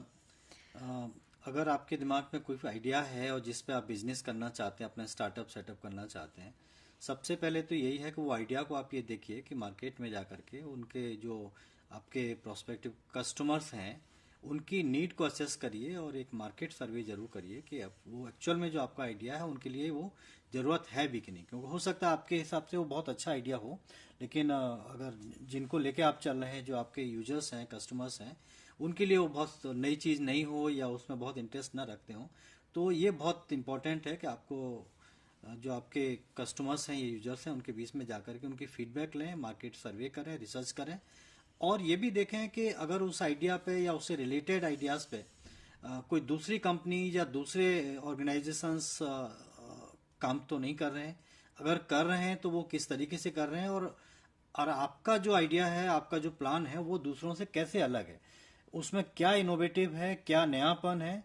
अगर आपके दिमाग में कोई आइडिया है और जिस पे आप बिजनेस करना चाहते हैं, अपना स्टार्टअप सेटअप करना चाहते हैं, सबसे पहले तो यही है कि वो आइडिया को आप ये देखिए कि मार्केट में जा करके उनके जो आपके प्रोस्पेक्टिव कस्टमर्स हैं उनकी नीड को असेस करिए और एक मार्केट सर्वे जरूर करिए कि वो एक्चुअल में जो आपका आइडिया है उनके लिए वो जरूरत है भी कि नहीं। क्योंकि हो सकता है आपके हिसाब से वो बहुत अच्छा आइडिया हो, लेकिन अगर जिनको लेके आप चल रहे हैं, जो आपके यूजर्स हैं, कस्टमर्स हैं, उनके लिए वो बहुत नई चीज़ नहीं हो या उसमें बहुत इंटरेस्ट ना रखते हो, तो ये बहुत इंपॉर्टेंट है कि आपको जो आपके कस्टमर्स हैं, ये यूजर्स हैं, उनके बीच में जाकर के उनकी फीडबैक लें, मार्केट सर्वे करें, रिसर्च करें और ये भी देखें कि अगर उस आइडिया पे या उससे रिलेटेड आइडियाज़ पे कोई दूसरी कंपनी या दूसरे ऑर्गेनाइजेशंस काम तो नहीं कर रहे हैं। अगर कर रहे हैं तो वो किस तरीके से कर रहे हैं और आपका जो आइडिया है, आपका जो प्लान है, वो दूसरों से कैसे अलग है, उसमें क्या इनोवेटिव है, क्या नयापन है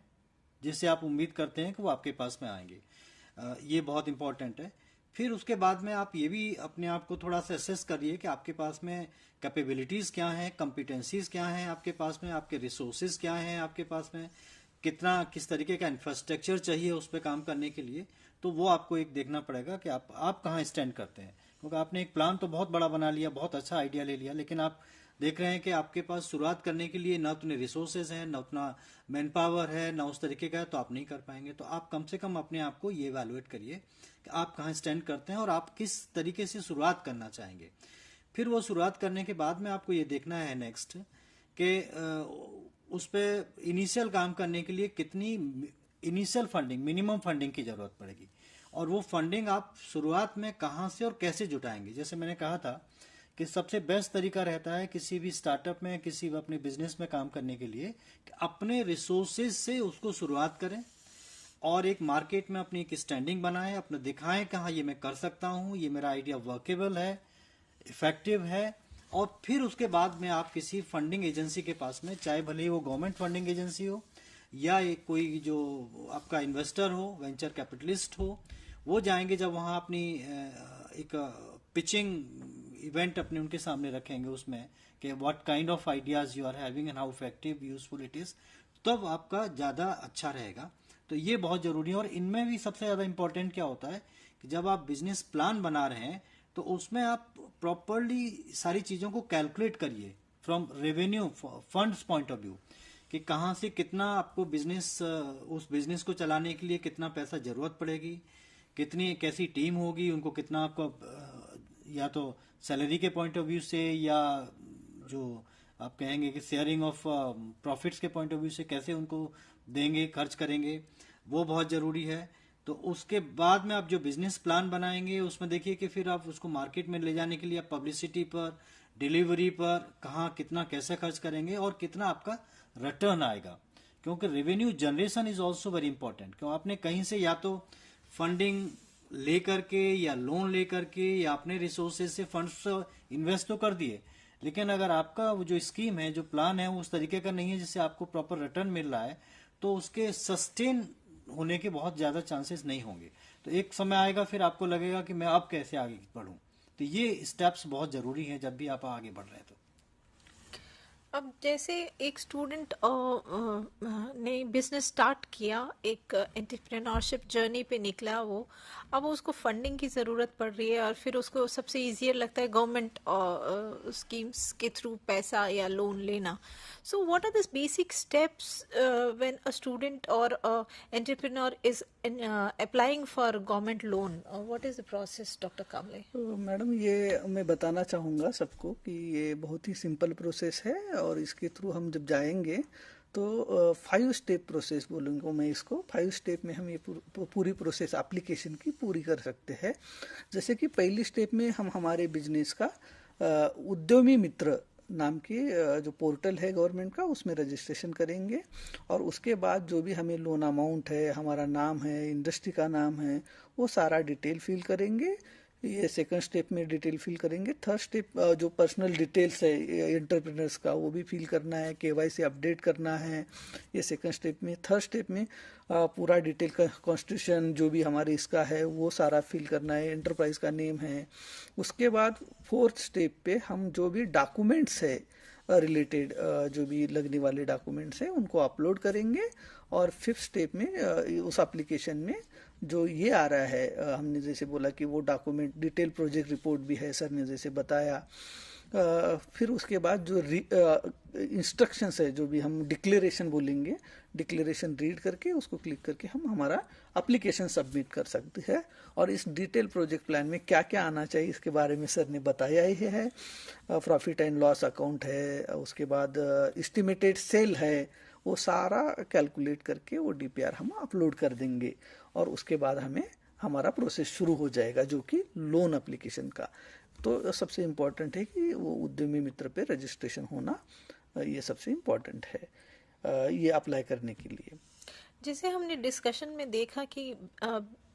जिससे आप उम्मीद करते हैं कि वो आपके पास में आएंगे। ये बहुत इंपॉर्टेंट है। फिर उसके बाद में आप ये भी अपने आप को थोड़ा सा असेस करिए कि आपके पास में कैपेबिलिटीज़ क्या हैं, कॉम्पिटेंसीज क्या हैं आपके पास में, आपके रिसोर्सेज क्या हैं आपके पास में, किस तरीके का इंफ्रास्ट्रक्चर चाहिए उस पर काम करने के लिए। तो वो आपको एक देखना पड़ेगा कि आप कहाँ स्टैंड करते हैं। क्योंकि आपने एक प्लान तो बहुत बड़ा बना लिया, बहुत अच्छा आइडिया ले लिया, लेकिन आप देख रहे हैं कि आपके पास शुरुआत करने के लिए ना उतने रिसोर्सेज हैं, ना उतना मैन पावर है, ना उस तरीके का है, तो आप नहीं कर पाएंगे। तो आप कम से कम अपने आप को ये इवैल्यूएट करिए कि आप कहाँ स्टैंड करते हैं और आप किस तरीके से शुरुआत करना चाहेंगे। फिर वो शुरुआत करने के बाद में आपको ये देखना है नेक्स्ट कि उस पर इनिशियल काम करने के लिए कितनी इनिशियल फंडिंग, मिनिमम फंडिंग की जरूरत पड़ेगी और वो फंडिंग आप शुरुआत में कहाँ से और कैसे जुटाएंगे। जैसे मैंने कहा था कि सबसे बेस्ट तरीका रहता है किसी भी स्टार्टअप में, किसी भी अपने बिजनेस में काम करने के लिए कि अपने रिसोर्सेज से उसको शुरुआत करें और एक मार्केट में अपनी एक स्टैंडिंग बनाएं, अपने दिखाएं कि हाँ ये मैं कर सकता हूँ, ये मेरा आइडिया वर्केबल है, इफेक्टिव है। और फिर उसके बाद में आप किसी फंडिंग एजेंसी के पास में, चाहे भले ही वो गवर्नमेंट फंडिंग एजेंसी हो या एक कोई जो आपका इन्वेस्टर हो, वेंचर कैपिटलिस्ट हो, वो जाएंगे जब वहाँ अपनी एक पिचिंग इवेंट अपने उनके सामने रखेंगे उसमें कि what kind of ideas you are having and how effective useful it is, तब आपका ज़्यादा अच्छा रहेगा। तो ये बहुत ज़रूरी है। और इनमें भी सबसे ज़्यादा इम्पोर्टेंट क्या होता है कि जब आप बिजनेस प्लान बना रहे हैं तो उसमें आप प्रॉपरली सारी चीज़ों को कैलकुलेट करिए from revenue funds point of view, कि कहाँ से कितना आपको बिजनेस, उस बिजनेस को चलाने के लिए कितना पैसा जरूरत पड़ेगी, कितनी कैसी टीम होगी, उनको कितना आपको या तो सैलरी के पॉइंट ऑफ व्यू से या जो आप कहेंगे कि शेयरिंग ऑफ प्रॉफिट्स के पॉइंट ऑफ व्यू से कैसे उनको देंगे, खर्च करेंगे, वो बहुत ज़रूरी है। तो उसके बाद में आप जो बिजनेस प्लान बनाएंगे उसमें देखिए कि फिर आप उसको मार्केट में ले जाने के लिए आप पब्लिसिटी पर, डिलीवरी पर कहाँ कितना कैसे खर्च करेंगे और कितना आपका रिटर्न आएगा, क्योंकि revenue generation is also very important. क्यों आपने कहीं से या तो फंडिंग ले करके या लोन ले करके या अपने रिसोर्सेज से फंड्स इन्वेस्ट तो कर दिए, लेकिन अगर आपका वो जो स्कीम है, जो प्लान है, वो उस तरीके का नहीं है जिससे आपको प्रॉपर रिटर्न मिल रहा है, तो उसके सस्टेन होने के बहुत ज़्यादा चांसेस नहीं होंगे। तो एक समय आएगा फिर आपको लगेगा कि मैं अब कैसे आगे बढ़ूं। तो ये स्टेप्स बहुत ज़रूरी हैं जब भी आप आगे बढ़ रहे हैं। तो अब जैसे एक स्टूडेंट ने बिजनेस स्टार्ट किया, एक एंटरप्रेन्योरशिप जर्नी पे निकला वो, अब उसको फंडिंग की ज़रूरत पड़ रही है और फिर उसको सबसे ईजियर लगता है गवर्नमेंट स्कीम्स के थ्रू पैसा या लोन लेना। So what are this basic steps when a student और entrepreneur is applying for government loan? What is the process, doctor Kamle? तो मैडम, ये मैं बताना चाहूँगा सबको कि ये बहुत ही सिंपल प्रोसेस है और इसके थ्रू हम जब जाएंगे तो 5 स्टेप प्रोसेस बोलूँगा मैं इसको। 5 स्टेप में हम ये पूरी प्रोसेस एप्लीकेशन की पूरी कर सकते हैं। जैसे कि पहली स्टेप में हम हमारे बिजनेस का उद्यमी मित्र नाम की जो पोर्टल है गवर्नमेंट का, उसमें रजिस्ट्रेशन करेंगे और उसके बाद जो भी हमें लोन अमाउंट है, हमारा नाम है, इंडस्ट्री का नाम है, वो सारा डिटेल फिल करेंगे। ये सेकंड स्टेप में डिटेल फिल करेंगे। थर्ड स्टेप जो पर्सनल डिटेल्स है एंटरप्रेन्योर्स का, वो भी फिल करना है, केवाईसी अपडेट करना है, ये सेकंड स्टेप में। थर्ड स्टेप में पूरा डिटेल का कॉन्स्टिट्यूशन जो भी हमारे इसका है वो सारा फिल करना है, एंटरप्राइज का नेम है। उसके बाद फोर्थ स्टेप पे हम जो भी डॉक्यूमेंट्स है रिलेटेड, जो भी लगने वाले डॉक्यूमेंट्स हैं उनको अपलोड करेंगे। और फिफ्थ स्टेप में उस एप्लीकेशन में जो ये आ रहा है, हमने जैसे बोला कि वो डॉक्यूमेंट डिटेल प्रोजेक्ट रिपोर्ट भी है, सर ने जैसे बताया। फिर उसके बाद जो इंस्ट्रक्शंस है, जो भी हम डिक्लेरेशन बोलेंगे, डिक्लेरेशन रीड करके उसको क्लिक करके हम हमारा एप्लीकेशन सबमिट कर सकते हैं। और इस डिटेल प्रोजेक्ट प्लान में क्या क्या आना चाहिए इसके बारे में सर ने बताया ही है। प्रॉफिट एंड लॉस अकाउंट है, उसके बाद एस्टिमेटेड सेल है, वो सारा कैलकुलेट करके वो डीपीआर हम अपलोड कर देंगे और उसके बाद हमें हमारा प्रोसेस शुरू हो जाएगा जो कि लोन एप्लीकेशन का। तो सबसे इम्पोर्टेंट है कि वो उद्यमी मित्र पे रजिस्ट्रेशन होना, ये सबसे इम्पोर्टेंट है ये अप्लाई करने के लिए। जैसे हमने डिस्कशन में देखा कि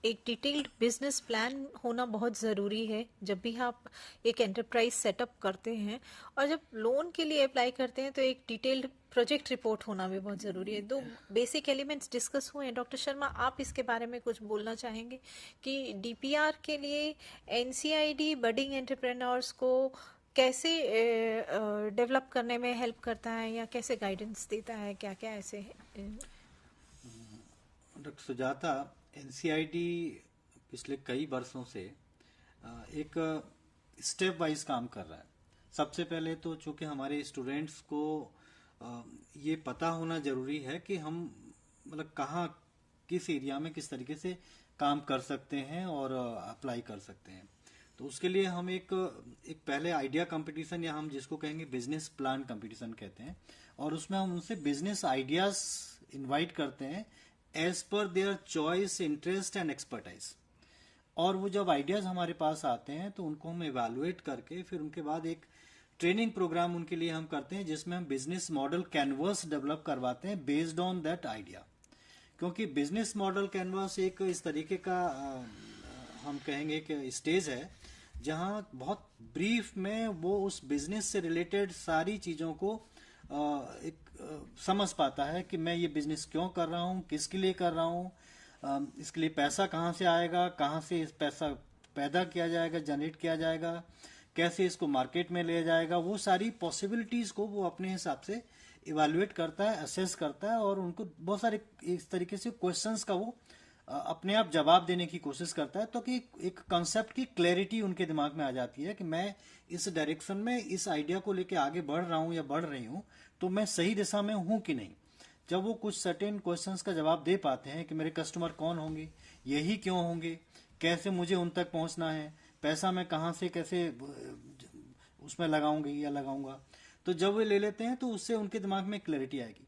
एक डिटेल्ड बिजनेस प्लान होना बहुत ज़रूरी है जब भी आप एक एंटरप्राइज सेटअप करते हैं, और जब लोन के लिए अप्लाई करते हैं तो एक डिटेल्ड प्रोजेक्ट रिपोर्ट होना भी बहुत ज़रूरी है। दो बेसिक एलिमेंट्स डिस्कस हुए हैं। डॉक्टर शर्मा, आप इसके बारे में कुछ बोलना चाहेंगे कि डीपीआर के लिए एनसीआईडी बडिंग एंटरप्रेन्योर्स को कैसे डेवलप करने में हेल्प करता है या कैसे गाइडेंस देता है? क्या क्या ऐसे डॉक्टर सुजाता, एनसीआईडी पिछले कई वर्षों से एक स्टेप वाइज काम कर रहा है। सबसे पहले तो चूंकि हमारे स्टूडेंट्स को ये पता होना जरूरी है कि हम मतलब कहाँ, किस एरिया में किस तरीके से काम कर सकते हैं और अप्लाई कर सकते हैं। तो उसके लिए हम एक पहले आइडिया कंपटीशन, या हम जिसको कहेंगे बिजनेस प्लान कंपटीशन कहते हैं, और उसमें हम उनसे बिजनेस आइडियाज इनवाइट करते हैं as per their choice, interest and expertise. और वो जब आइडियाज हमारे पास आते हैं तो उनको हम इवेलुएट करके फिर उनके बाद एक ट्रेनिंग प्रोग्राम उनके लिए हम करते हैं जिसमें हम बिजनेस मॉडल कैनवस डेवलप करवाते हैं बेस्ड ऑन दैट आइडिया। क्योंकि बिजनेस मॉडल कैनवस एक इस तरीके का हम कहेंगे कि स्टेज है जहां बहुत ब्रीफ में वो उस बिजनेस से रिलेटेड सारी चीजों को एक समझ पाता है कि मैं ये बिजनेस क्यों कर रहा हूँ, किसके लिए कर रहा हूँ, इसके लिए पैसा कहाँ से आएगा, कहाँ से इस पैसा पैदा किया जाएगा, जनरेट किया जाएगा, कैसे इसको मार्केट में ले जाएगा, वो सारी पॉसिबिलिटीज को वो अपने हिसाब से इवेल्युएट करता है, असेस करता है और उनको बहुत सारे इस तरीके से क्वेश्चंस का वो अपने आप जवाब देने की कोशिश करता है, तो कि एक कंसेप्ट की क्लैरिटी उनके दिमाग में आ जाती है कि मैं इस डायरेक्शन में इस आइडिया को लेके आगे बढ़ रहा हूँ या बढ़ रही हूँ, तो मैं सही दिशा में हूँ कि नहीं। जब वो कुछ सर्टेन क्वेश्चंस का जवाब दे पाते हैं कि मेरे कस्टमर कौन होंगे, यही क्यों होंगे, कैसे मुझे उन तक पहुंचना है, पैसा मैं कहाँ से कैसे उसमें लगाऊंगी या लगाऊंगा, तो जब वे ले लेते हैं तो उससे उनके दिमाग में क्लैरिटी आएगी।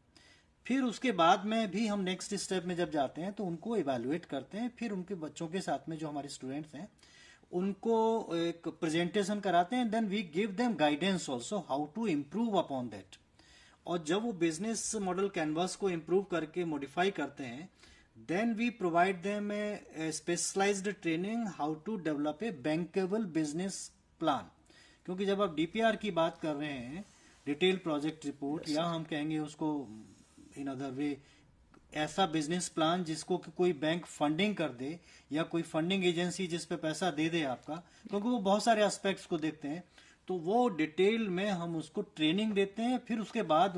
फिर उसके बाद में भी हम नेक्स्ट स्टेप में जब जाते हैं तो उनको इवैल्यूएट करते हैं, फिर उनके बच्चों के साथ में जो हमारे स्टूडेंट्स हैं उनको एक प्रेजेंटेशन कराते हैं, then we give them guidance also how to improve upon that. और जब वो बिजनेस मॉडल कैनवास को इम्प्रूव करके मॉडिफाई करते हैं, then we provide them a specialised training how to develop a bankable business plan. क्योंकि जब आप डीपीआर की बात कर रहे हैं, डिटेल प्रोजेक्ट रिपोर्ट, या हम कहेंगे उसको इन अदर वे ऐसा बिजनेस प्लान जिसको कि कोई बैंक फंडिंग कर दे या कोई फंडिंग एजेंसी जिस पे पैसा दे दे आपका, क्योंकि वो बहुत सारे एस्पेक्ट्स को देखते हैं, तो वो डिटेल में हम उसको ट्रेनिंग देते हैं, फिर उसके बाद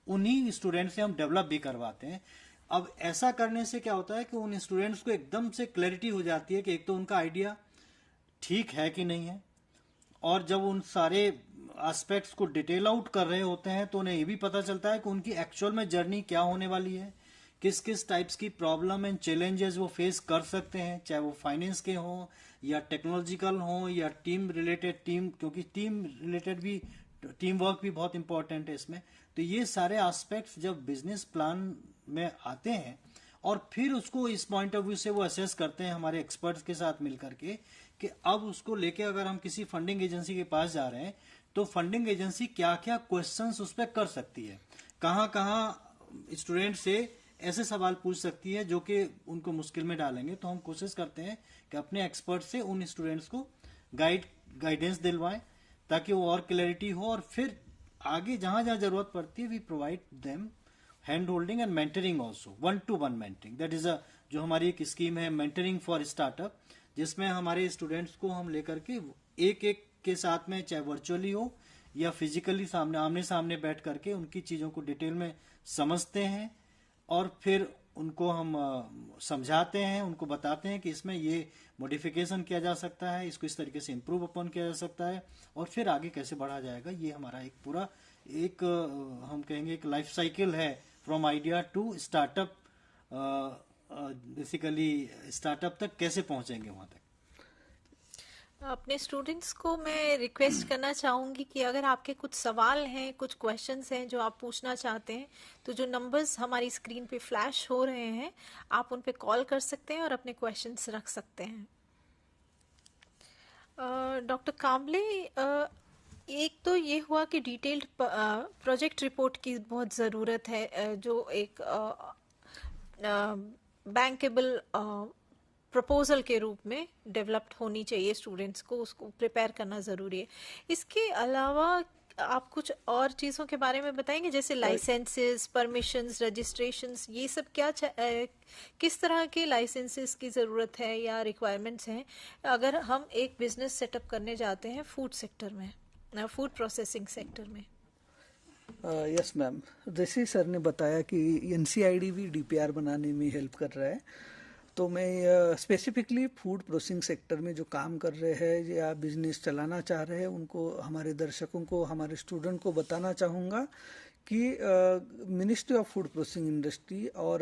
उन्हीं स्टूडेंट से हम डेवलप भी करवाते हैं। अब ऐसा करने से क्या होता है कि उन स्टूडेंट्स को एकदम से क्लैरिटी हो जाती है कि एक तो उनका आइडिया ठीक है कि नहीं है, और जब उन सारे एस्पेक्ट्स को डिटेल आउट कर रहे होते हैं तो उन्हें ये भी पता चलता है कि उनकी एक्चुअल में जर्नी क्या होने वाली है, किस किस टाइप्स की प्रॉब्लम एंड चैलेंजेस वो फेस कर सकते हैं, चाहे वो फाइनेंस के हों या टेक्नोलॉजिकल हों या टीम रिलेटेड, क्योंकि टीम रिलेटेड भी टीम वर्क भी बहुत इंपॉर्टेंट है इसमें। तो ये सारे एस्पेक्ट्स जब बिजनेस प्लान में आते हैं और फिर उसको इस पॉइंट ऑफ व्यू से वो असेस करते हैं हमारे एक्सपर्ट्स के साथ मिलकर के कि अब उसको लेके अगर हम किसी फंडिंग एजेंसी के पास जा रहे हैं तो फंडिंग एजेंसी क्या क्या क्वेश्चंस उस पर कर सकती है, कहाँ कहाँ स्टूडेंट से ऐसे सवाल पूछ सकती है जो कि उनको मुश्किल में डालेंगे। तो हम कोशिश करते हैं कि अपने एक्सपर्ट से उन स्टूडेंट्स को गाइडेंस दिलवाएं ताकि वो और क्लैरिटी हो, और फिर आगे जहां जहां जरूरत पड़ती है we provide them hand holding and mentoring also, 1-to-1 mentoring. That is जो हमारी एक स्कीम है मेंटरिंग फॉर स्टार्टअप, जिसमें हमारे स्टूडेंट्स को हम लेकर के एक एक के साथ में, चाहे वर्चुअली हो या फिजिकली आमने सामने बैठ करके उनकी चीजों को डिटेल में समझते हैं, और फिर उनको हम समझाते हैं, उनको बताते हैं कि इसमें ये मॉडिफिकेशन किया जा सकता है, इसको इस तरीके से इम्प्रूव अपॉन किया जा सकता है, और फिर आगे कैसे बढ़ा जाएगा। ये हमारा एक पूरा एक हम कहेंगे एक लाइफ साइकिल है, from idea to startup, basically startup तक कैसे पहुंचेंगे वहां तक। अपने स्टूडेंट्स को मैं रिक्वेस्ट करना चाहूँगी कि अगर आपके कुछ सवाल हैं, कुछ क्वेश्चंस हैं जो आप पूछना चाहते हैं, तो जो नंबर्स हमारी स्क्रीन पे फ्लैश हो रहे हैं आप उन पे कॉल कर सकते हैं और अपने क्वेश्चंस रख सकते हैं। डॉक्टर कांबले, एक तो ये हुआ कि डिटेल्ड प्रोजेक्ट रिपोर्ट की बहुत ज़रूरत है, जो एक बैंकेबल प्रपोजल के रूप में डेवलप्ड होनी चाहिए, स्टूडेंट्स को उसको प्रिपेयर करना ज़रूरी है। इसके अलावा आप कुछ और चीज़ों के बारे में बताएंगे, जैसे लाइसेंसेस, परमिशंस, रजिस्ट्रेशंस, ये सब क्या किस तरह के लाइसेंसेस की ज़रूरत है या रिक्वायरमेंट्स हैं अगर हम एक बिजनेस सेटअप करने जाते हैं फूड सेक्टर में, फूड प्रोसेसिंग सेक्टर में? यस मैम, जैसे सर ने बताया कि एनसीआईडी भी डीपीआर बनाने में हेल्प कर रहा है, तो मैं स्पेसिफिकली फूड प्रोसेसिंग सेक्टर में जो काम कर रहे हैं या बिजनेस चलाना चाह रहे हैं उनको, हमारे दर्शकों को, हमारे स्टूडेंट को बताना चाहूँगा कि ministry of food processing industry और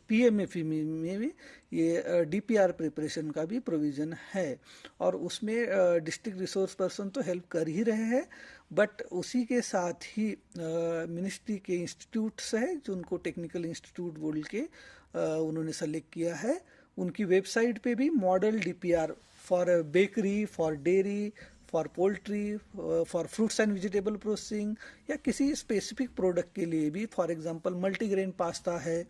पीएमएफई में भी ये डीपीआर प्रिपरेशन का भी प्रोविज़न है, और उसमें डिस्ट्रिक्ट रिसोर्स पर्सन तो हेल्प कर ही रहे हैं, बट उसी के साथ ही मिनिस्ट्री के इंस्टीट्यूट्स हैं जो उनको टेक्निकल इंस्टीट्यूट बोल के उन्होंने सेलेक्ट किया है। उनकी वेबसाइट पे भी model DPR for bakery, for dairy, for poultry, for fruits and vegetable processing, या किसी स्पेसिफिक प्रोडक्ट के लिए भी, फॉर एग्जांपल मल्टीग्रेन पास्ता है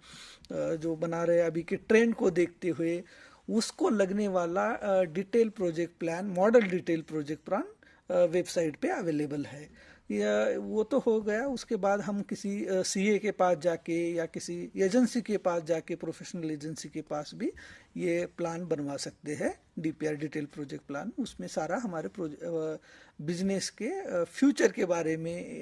जो बना रहे अभी के ट्रेंड को देखते हुए, उसको लगने वाला detail project plan, model detail project plan website पे अवेलेबल है। वो तो हो गया। उसके बाद हम किसी सीए के पास जाके या किसी एजेंसी के पास जाके, प्रोफेशनल एजेंसी के पास भी ये प्लान बनवा सकते हैं, डीपीआर डिटेल प्रोजेक्ट प्लान। उसमें सारा हमारे बिजनेस के फ्यूचर के बारे में,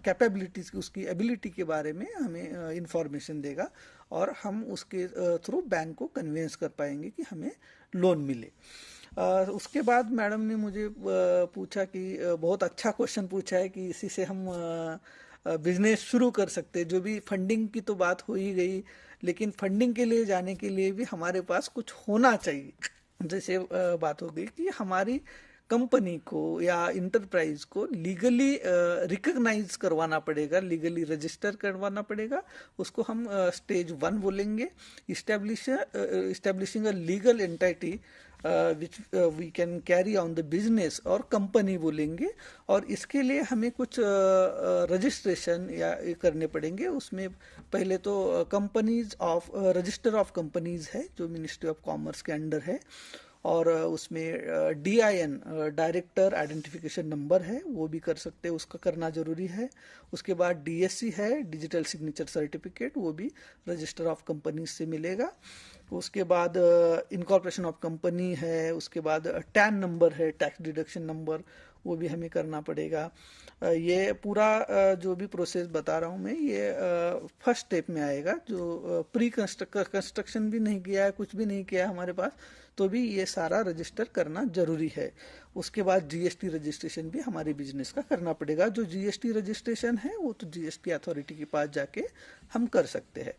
कैपेबिलिटीज, उसकी एबिलिटी के बारे में हमें इंफॉर्मेशन देगा और हम उसके थ्रू बैंक को कन्विंस कर पाएंगे कि हमें लोन मिले। उसके बाद मैडम ने मुझे पूछा कि बहुत अच्छा क्वेश्चन पूछा है कि इसी से हम बिजनेस शुरू कर सकते हैं। जो भी फंडिंग की तो बात हो ही गई, लेकिन फंडिंग के लिए जाने के लिए भी हमारे पास कुछ होना चाहिए। जैसे बात हो गई कि हमारी कंपनी को या इंटरप्राइज को लीगली रिकॉग्नाइज करवाना पड़ेगा, लीगली रजिस्टर करवाना पड़ेगा। उसको हम स्टेज 1 बोलेंगे, establishing a legal entity which we can carry on the business, और कंपनी बोलेंगे। और इसके लिए हमें कुछ रजिस्ट्रेशन या करने पड़ेंगे। उसमें पहले तो companies of register of companies है जो मिनिस्ट्री ऑफ कॉमर्स के अंडर है, और उसमें DIN डायरेक्टर आइडेंटिफिकेशन नंबर है, वो भी कर सकते हैं, उसका करना जरूरी है। उसके बाद DSC है, डिजिटल सिग्नेचर सर्टिफिकेट, वो भी रजिस्टर ऑफ कंपनीज से मिलेगा। उसके बाद इनकॉर्पोरेशन ऑफ कंपनी है। उसके बाद टैन नंबर है, टैक्स डिडक्शन नंबर, वो भी हमें करना पड़ेगा। ये पूरा जो भी प्रोसेस बता रहा हूँ मैं, ये फर्स्ट स्टेप में आएगा। जो प्री कंस्ट्रक्शन भी नहीं किया है, कुछ भी नहीं किया है हमारे पास, तो भी ये सारा रजिस्टर करना जरूरी है। उसके बाद GST रजिस्ट्रेशन भी हमारे बिजनेस का करना पड़ेगा। जो GST रजिस्ट्रेशन है वो तो GST अथॉरिटी के पास जाके हम कर सकते हैं।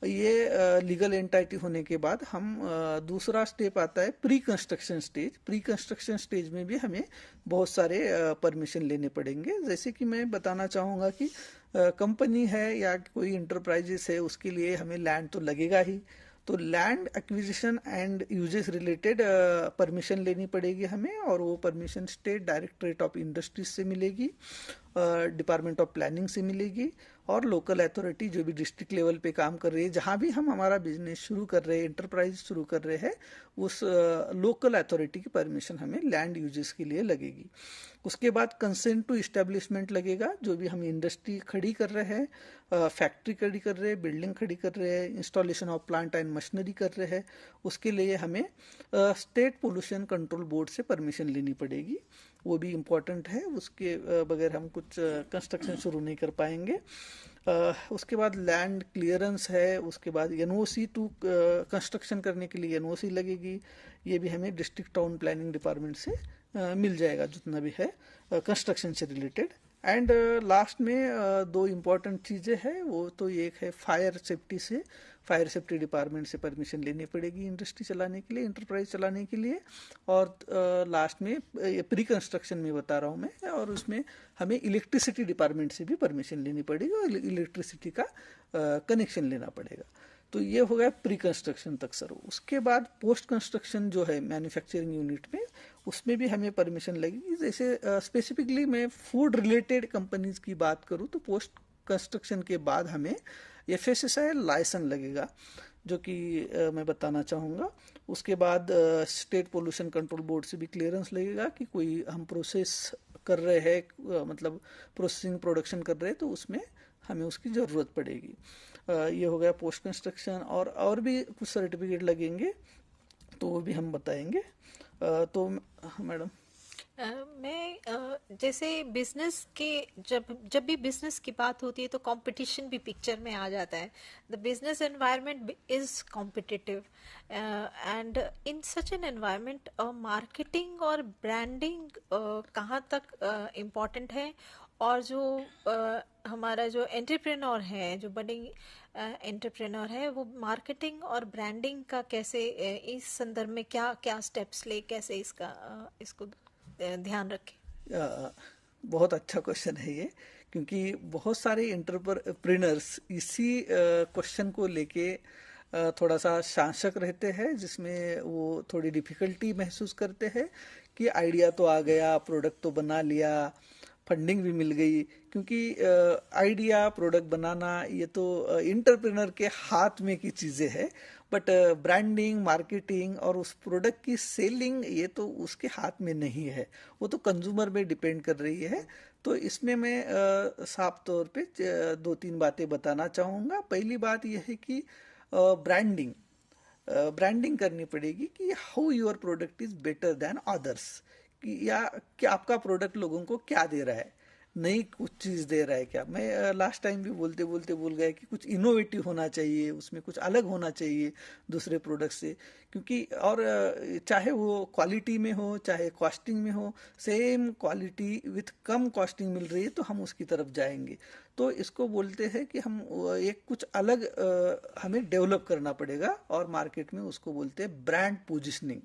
ये लीगल एंटिटी होने के बाद हम दूसरा स्टेप आता है pre construction stage. Pre construction stage में भी हमें बहुत सारे परमिशन लेने पड़ेंगे। जैसे कि मैं बताना चाहूँगा कि कंपनी है या कोई इंटरप्राइजेस है, उसके लिए हमें लैंड तो लगेगा ही, तो land acquisition and uses related permission लेनी पड़ेगी हमें, और वो permission state directorate of industries से मिलेगी, डिपार्टमेंट ऑफ प्लानिंग से मिलेगी, और लोकल अथॉरिटी जो भी डिस्ट्रिक्ट लेवल पे काम कर रही है, जहाँ भी हम हमारा बिजनेस शुरू कर रहे हैं, इंटरप्राइज शुरू कर रहे हैं, उस लोकल अथॉरिटी की परमिशन हमें लैंड यूजेस के लिए लगेगी। उसके बाद कंसेंट टू इस्टेब्लिशमेंट लगेगा। जो भी हम इंडस्ट्री खड़ी कर रहे हैं, फैक्ट्री खड़ी कर रहे हैं, बिल्डिंग खड़ी कर रहे हैं, installation of plant and machinery कर रहे हैं, उसके लिए हमें स्टेट पोल्यूशन कंट्रोल बोर्ड से परमिशन लेनी पड़ेगी। वो भी इम्पोर्टेंट है, उसके बगैर हम कुछ कंस्ट्रक्शन शुरू नहीं कर पाएंगे। उसके बाद लैंड क्लियरेंस है। उसके बाद NOC टू कंस्ट्रक्शन करने के लिए NOC लगेगी। ये भी हमें डिस्ट्रिक्ट टाउन प्लानिंग डिपार्टमेंट से मिल जाएगा, जितना भी है कंस्ट्रक्शन से रिलेटेड। एंड लास्ट में दो इम्पॉर्टेंट चीज़ें हैं। वो तो एक है फायर सेफ्टी से, फायर सेफ्टी डिपार्टमेंट से परमिशन लेनी पड़ेगी इंडस्ट्री चलाने के लिए, इंटरप्राइज चलाने के लिए। और लास्ट में ये प्री कंस्ट्रक्शन में बता रहा हूँ मैं, और उसमें हमें इलेक्ट्रिसिटी डिपार्टमेंट से भी परमिशन लेनी पड़ेगी और इलेक्ट्रिसिटी का कनेक्शन लेना पड़ेगा। तो ये हो गया प्री कंस्ट्रक्शन तक सर। उसके बाद पोस्ट कंस्ट्रक्शन जो है मैन्युफैक्चरिंग यूनिट में, उसमें भी हमें परमिशन लगेगी। जैसे स्पेसिफिकली मैं फूड रिलेटेड कंपनीज की बात करूँ तो पोस्ट कंस्ट्रक्शन के बाद हमें FSSAI लाइसेंस लगेगा, जो कि मैं बताना चाहूँगा। उसके बाद स्टेट पोल्यूशन कंट्रोल बोर्ड से भी क्लियरेंस लगेगा कि कोई हम प्रोसेस कर रहे हैं, मतलब प्रोसेसिंग प्रोडक्शन कर रहे हैं, तो उसमें हमें उसकी ज़रूरत पड़ेगी। ये हो गया पोस्ट कंस्ट्रक्शन। और भी कुछ सर्टिफिकेट लगेंगे तो वो भी हम बताएंगे। तो मैडम मैं जैसे बिजनेस के जब भी बिजनेस की बात होती है तो कंपटीशन भी पिक्चर में आ जाता है। The business environment is competitive and in such an environment marketing और ब्रांडिंग कहाँ तक इम्पोर्टेंट है, और जो हमारा जो एंटरप्रेन्योर है, जो बडिंग एंटरप्रेन्योर है, वो मार्केटिंग और ब्रांडिंग का कैसे इस संदर्भ में क्या क्या स्टेप्स ले, कैसे इसको ध्यान रखें। बहुत अच्छा क्वेश्चन है ये, क्योंकि बहुत सारे एंटरप्रेन्योर्स इसी क्वेश्चन को लेके थोड़ा सा शांशक रहते हैं, जिसमें वो थोड़ी डिफिकल्टी महसूस करते हैं कि आइडिया तो आ गया, प्रोडक्ट तो बना लिया, फंडिंग भी मिल गई, क्योंकि आइडिया प्रोडक्ट बनाना ये तो इंटरप्रेनर के हाथ में की चीज़ें है, बट ब्रांडिंग, मार्केटिंग और उस प्रोडक्ट की सेलिंग ये तो उसके हाथ में नहीं है, वो तो कंज्यूमर पे डिपेंड कर रही है। तो इसमें मैं साफ तौर पे 2-3 बातें बताना चाहूँगा। पहली बात यह है कि ब्रांडिंग ब्रांडिंग करनी पड़ेगी कि how your product is better than others, कि या कि आपका प्रोडक्ट लोगों को क्या दे रहा है, नई कुछ चीज़ दे रहा है क्या। मैं लास्ट टाइम भी बोलते बोलते बोल गया कि कुछ इनोवेटिव होना चाहिए, उसमें कुछ अलग होना चाहिए दूसरे प्रोडक्ट से, क्योंकि और चाहे वो क्वालिटी में हो चाहे कॉस्टिंग में हो, सेम क्वालिटी विथ कम कॉस्टिंग मिल रही है तो हम उसकी तरफ जाएंगे। तो इसको बोलते हैं कि हम एक कुछ अलग हमें डेवलप करना पड़ेगा, और मार्केट में उसको बोलते हैं ब्रांड पोजिशनिंग।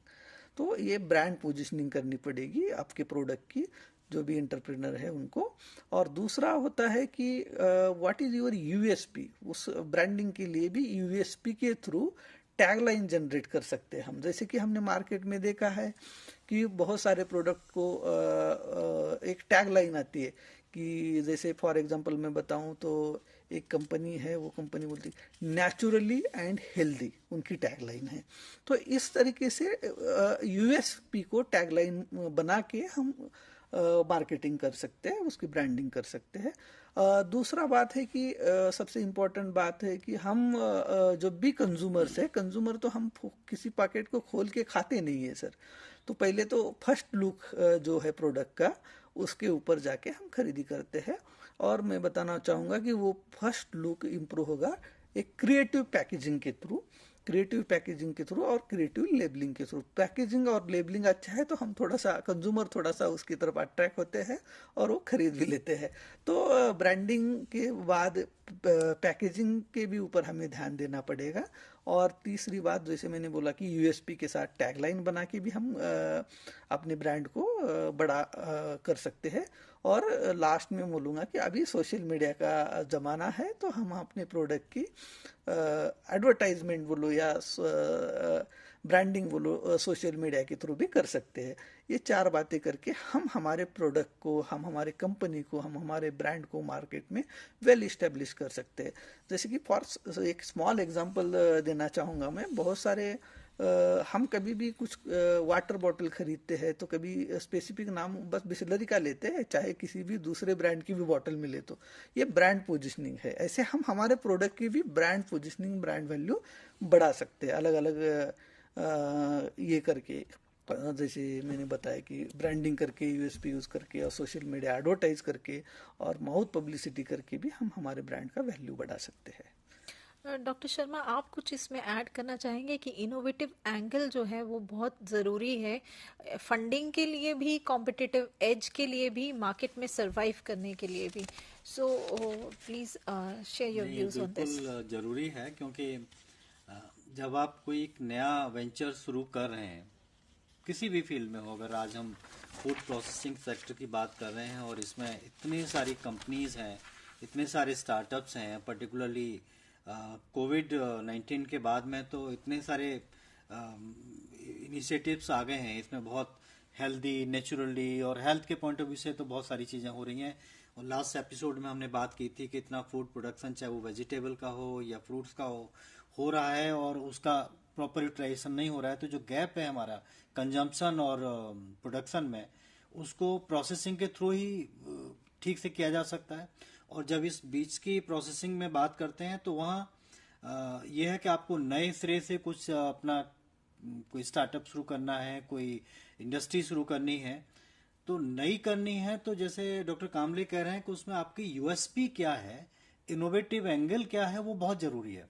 तो ये ब्रांड पोजिशनिंग करनी पड़ेगी आपके प्रोडक्ट की, जो भी एंटरप्रेन्योर है उनको। और दूसरा होता है कि व्हाट इज योर यूएसपी, उस ब्रांडिंग के लिए भी यूएसपी के थ्रू टैगलाइन जनरेट कर सकते हैं हम। जैसे कि हमने मार्केट में देखा है कि बहुत सारे प्रोडक्ट को एक टैगलाइन आती है कि जैसे फॉर एग्जांपल मैं बताऊं तो एक कंपनी है, वो कंपनी बोलती है नेचुरली एंड हेल्दी, उनकी टैगलाइन है। तो इस तरीके से यूएसपी को टैगलाइन बना के हम मार्केटिंग कर सकते हैं, उसकी ब्रांडिंग कर सकते हैं। दूसरा बात है कि सबसे इम्पोर्टेंट बात है कि हम जो भी कंज्यूमर्स है, कंज्यूमर तो हम किसी पैकेट को खोल के खाते नहीं है सर। तो पहले तो फर्स्ट लुक जो है प्रोडक्ट का, उसके ऊपर जाके हम खरीदी करते हैं। और मैं बताना चाहूँगा कि वो फर्स्ट लुक इम्प्रूव होगा एक क्रिएटिव पैकेजिंग के थ्रू, क्रिएटिव पैकेजिंग के थ्रू और क्रिएटिव लेबलिंग के थ्रू। पैकेजिंग और लेबलिंग अच्छा है तो हम थोड़ा सा कंज्यूमर थोड़ा सा उसकी तरफ अट्रैक्ट होते हैं और वो खरीद भी लेते हैं। तो ब्रांडिंग के बाद पैकेजिंग के भी ऊपर हमें ध्यान देना पड़ेगा। और तीसरी बात, जैसे मैंने बोला कि यूएसपी के साथ टैगलाइन बना के भी हम अपने ब्रांड को बड़ा कर सकते हैं। और लास्ट में बोलूँगा कि अभी सोशल मीडिया का ज़माना है, तो हम अपने प्रोडक्ट की एडवर्टाइजमेंट बोलो या ब्रांडिंग बोलो सोशल मीडिया के थ्रू भी कर सकते हैं। ये 4 बातें करके हम हमारे प्रोडक्ट को, हम हमारे कंपनी को, हम हमारे ब्रांड को मार्केट में वेल इस्टेब्लिश कर सकते हैं। जैसे कि फॉर एक स्मॉल एग्जांपल देना चाहूँगा मैं, बहुत सारे हम कभी भी कुछ वाटर बॉटल खरीदते हैं तो कभी स्पेसिफिक नाम बस बिसलरी का लेते हैं, चाहे किसी भी दूसरे ब्रांड की भी बॉटल मिले तो ये ब्रांड पोजिशनिंग है। ऐसे हम हमारे प्रोडक्ट की भी ब्रांड पोजिशनिंग, ब्रांड वैल्यू बढ़ा सकते हैं अलग अलग ये करके। जैसे मैंने बताया कि ब्रांडिंग करके, यूएसपी यूज करके और सोशल मीडिया एडवर्टाइज करके और माउथ पब्लिसिटी करके भी हम हमारे ब्रांड का वैल्यू बढ़ा सकते हैं। डॉक्टर शर्मा, आप कुछ इसमें ऐड करना चाहेंगे कि इनोवेटिव एंगल जो है वो बहुत ज़रूरी है फंडिंग के लिए भी, कॉम्पिटिटिव एज के लिए भी, मार्केट में सरवाइव करने के लिए भी। So please share your views on this. बिल्कुल ज़रूरी है, क्योंकि जब आप कोई एक नया वेंचर शुरू कर रहे हैं किसी भी फील्ड में हो, अगर आज हम फूड प्रोसेसिंग सेक्टर की बात कर रहे हैं और इसमें इतनी सारी कंपनीज हैं, इतने सारे स्टार्टअप्स हैं, पर्टिकुलरली कोविड-19 के बाद में तो इतने सारे इनिशिएटिव्स आ गए हैं। इसमें बहुत हेल्दी, नेचुरली और हेल्थ के पॉइंट ऑफ व्यू से तो बहुत सारी चीज़ें हो रही हैं। और लास्ट एपिसोड में हमने बात की थी कि इतना फूड प्रोडक्शन, चाहे वो वेजिटेबल का हो या फ्रूट्स का हो रहा है और उसका प्रॉपर यूटिलाइजेशन नहीं हो रहा है। तो जो गैप है हमारा कंजम्पशन और प्रोडक्शन में, उसको प्रोसेसिंग के थ्रू ही ठीक से किया जा सकता है। और जब इस बीच की प्रोसेसिंग में बात करते हैं तो वहाँ यह है कि आपको नए सिरे से कुछ अपना कोई स्टार्टअप शुरू करना है, कोई इंडस्ट्री शुरू करनी है, तो नई करनी है। तो जैसे डॉक्टर कामले कह रहे हैं कि उसमें आपकी यूएसपी क्या है, इनोवेटिव एंगल क्या है, वो बहुत ज़रूरी है।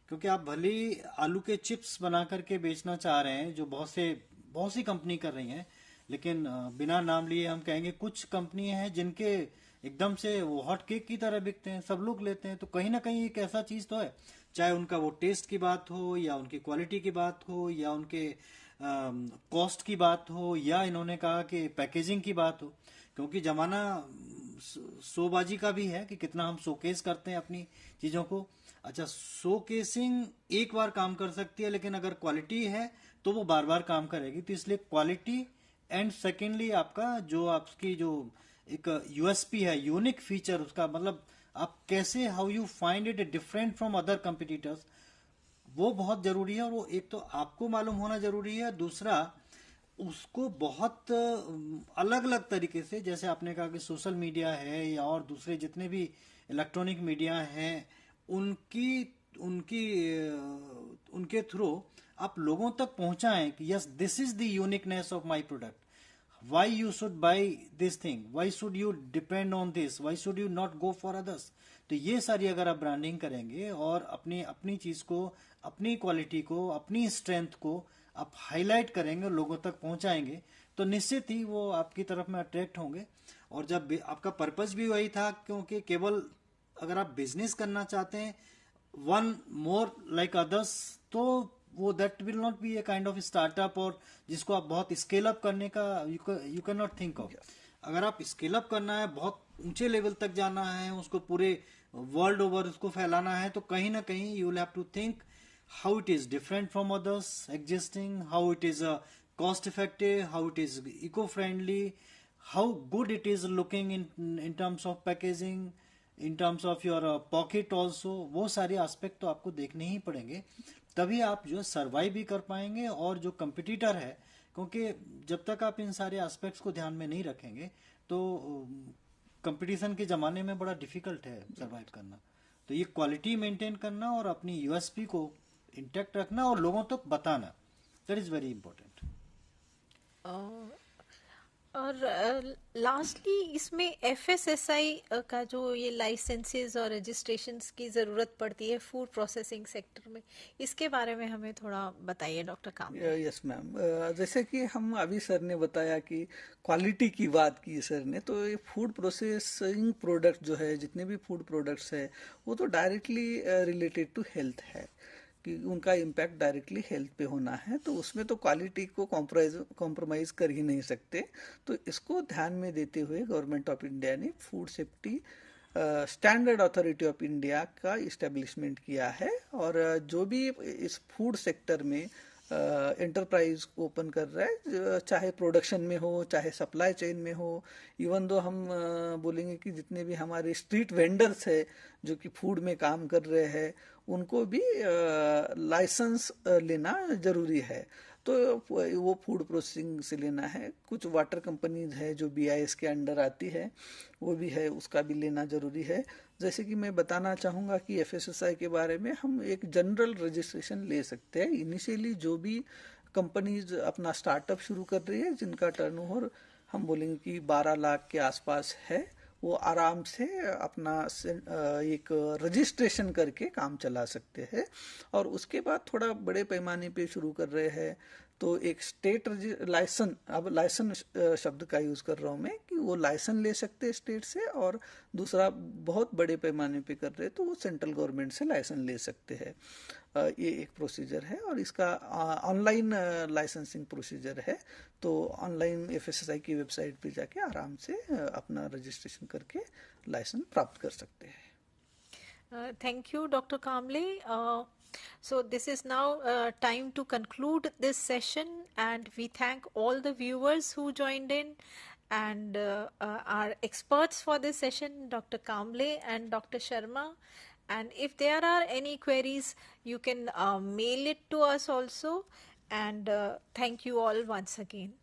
क्योंकि आप भले आलू के चिप्स बना करके बेचना चाह रहे हैं, जो बहुत सी कंपनी कर रही हैं, लेकिन बिना नाम लिए हम कहेंगे कुछ कंपनी हैं जिनके एकदम से वो हॉट केक की तरह बिकते हैं, सब लोग लेते हैं। तो कहीं ना कहीं एक ऐसा चीज़ तो है, चाहे उनका वो टेस्ट की बात हो या उनकी क्वालिटी की बात हो या उनके कॉस्ट की बात हो या इन्होंने कहा कि पैकेजिंग की बात हो। क्योंकि जमाना शोबाजी का भी है कि कितना हम शोकेस करते हैं अपनी चीज़ों को। अच्छा, शोकेसिंग एक बार काम कर सकती है, लेकिन अगर क्वालिटी है तो वो बार बार काम करेगी। तो इसलिए क्वालिटी एंड सेकेंडली आपका जो आपकी जो एक यूएसपी है, यूनिक फीचर उसका, मतलब आप कैसे, how you find it different from other competitors, वो बहुत जरूरी है। और वो एक तो आपको मालूम होना जरूरी है, दूसरा उसको बहुत अलग अलग तरीके से, जैसे आपने कहा कि सोशल मीडिया है या और दूसरे जितने भी इलेक्ट्रॉनिक मीडिया हैं, उनकी उनकी उनके थ्रू आप लोगों तक पहुंचाएं कि yes this is the uniqueness of my product, why you should buy this thing, why should you depend on this, why should you not go for others। तो ये सारी अगर आप ब्रांडिंग करेंगे और अपनी अपनी चीज को, अपनी क्वालिटी को, अपनी स्ट्रेंथ को आप हाईलाइट करेंगे, लोगों तक पहुंचाएंगे, तो निश्चित ही वो आपकी तरफ में अट्रैक्ट होंगे। और जब आपका पर्पस भी वही था, क्योंकि केवल अगर आप बिजनेस करना चाहते हैं वन मोर लाइक अदर्स, तो वो that will not be a kind of startup, और जिसको आप बहुत स्केल अप करने का you can not think of. अगर आप स्केल अप करना है, बहुत ऊंचे लेवल तक जाना है, उसको पूरे वर्ल्ड ओवर उसको फैलाना है, तो कहीं ना कहीं you will have to think how it is different from others existing, how it is cost effective, how it is eco friendly, how good it is looking in terms of packaging, in terms of your pocket also. वो सारे एस्पेक्ट तो आपको देखने ही पड़ेंगे, तभी आप जो सर्वाइव भी कर पाएंगे। और जो कंपटीटर है, क्योंकि जब तक आप इन सारे एस्पेक्ट्स को ध्यान में नहीं रखेंगे तो कंपटीशन के जमाने में बड़ा डिफिकल्ट है सर्वाइव करना। तो ये क्वालिटी मेंटेन करना और अपनी यूएसपी को इंटैक्ट रखना और लोगों तक बताना, दैट इज वेरी इंपॉर्टेंट। और लास्टली इसमें एफएसएसआई का जो ये लाइसेंसेस और रजिस्ट्रेशंस की ज़रूरत पड़ती है फूड प्रोसेसिंग सेक्टर में, इसके बारे में हमें थोड़ा बताइए डॉक्टर कामले। यस मैम, जैसे कि हम अभी सर ने बताया कि क्वालिटी की बात की सर ने, तो ये फूड प्रोसेसिंग प्रोडक्ट जो है, जितने भी फूड प्रोडक्ट्स है, वो तो डायरेक्टली रिलेटेड टू हेल्थ है, कि उनका इम्पैक्ट डायरेक्टली हेल्थ पे होना है, तो उसमें तो क्वालिटी को कॉम्प्रोमाइज़ कर ही नहीं सकते। तो इसको ध्यान में देते हुए गवर्नमेंट ऑफ इंडिया ने food safety standard authority of India का इस्टेब्लिशमेंट किया है। और जो भी इस फूड सेक्टर में एंटरप्राइज ओपन कर रहा है, चाहे प्रोडक्शन में हो, चाहे सप्लाई चेन में हो, इवन दो हम बोलेंगे कि जितने भी हमारे स्ट्रीट वेंडर्स है जो कि फूड में काम कर रहे हैं, उनको भी लाइसेंस लेना जरूरी है। तो वो फूड प्रोसेसिंग से लेना है। कुछ वाटर कंपनीज है जो बीआईएस के अंडर आती है, वो भी है, उसका भी लेना जरूरी है। जैसे कि मैं बताना चाहूँगा कि एफएसएसआई के बारे में हम एक जनरल रजिस्ट्रेशन ले सकते हैं। इनिशियली जो भी कंपनीज अपना स्टार्टअप शुरू कर रही है, जिनका टर्नओवर हम बोलेंगे कि 12 लाख के आसपास है, वो आराम से अपना एक रजिस्ट्रेशन करके काम चला सकते हैं। और उसके बाद थोड़ा बड़े पैमाने पे शुरू कर रहे हैं तो एक स्टेट लाइसन, अब लाइसन शब्द का यूज़ कर रहा हूँ मैं, कि वो लाइसन ले सकते हैं स्टेट से, और दूसरा बहुत बड़े पैमाने पे कर रहे हैं तो वो सेंट्रल गवर्नमेंट से लाइसन ले सकते हैं। ये एक प्रोसीजर है। और इसका ऑनलाइन लाइसेंसिंग प्रोसीजर है, तो ऑनलाइन एफएसएसआई की वेबसाइट पे जाके आराम से अपना रजिस्ट्रेशन करके लाइसेंस प्राप्त कर सकते हैं। Thank you, Dr. Kamble. So this is now time to conclude this session, and we thank all the viewers who joined in, and our experts for this session, Dr. Kamble and Dr. Sharma. And if there are any queries, you can mail it to us also. And thank you all once again.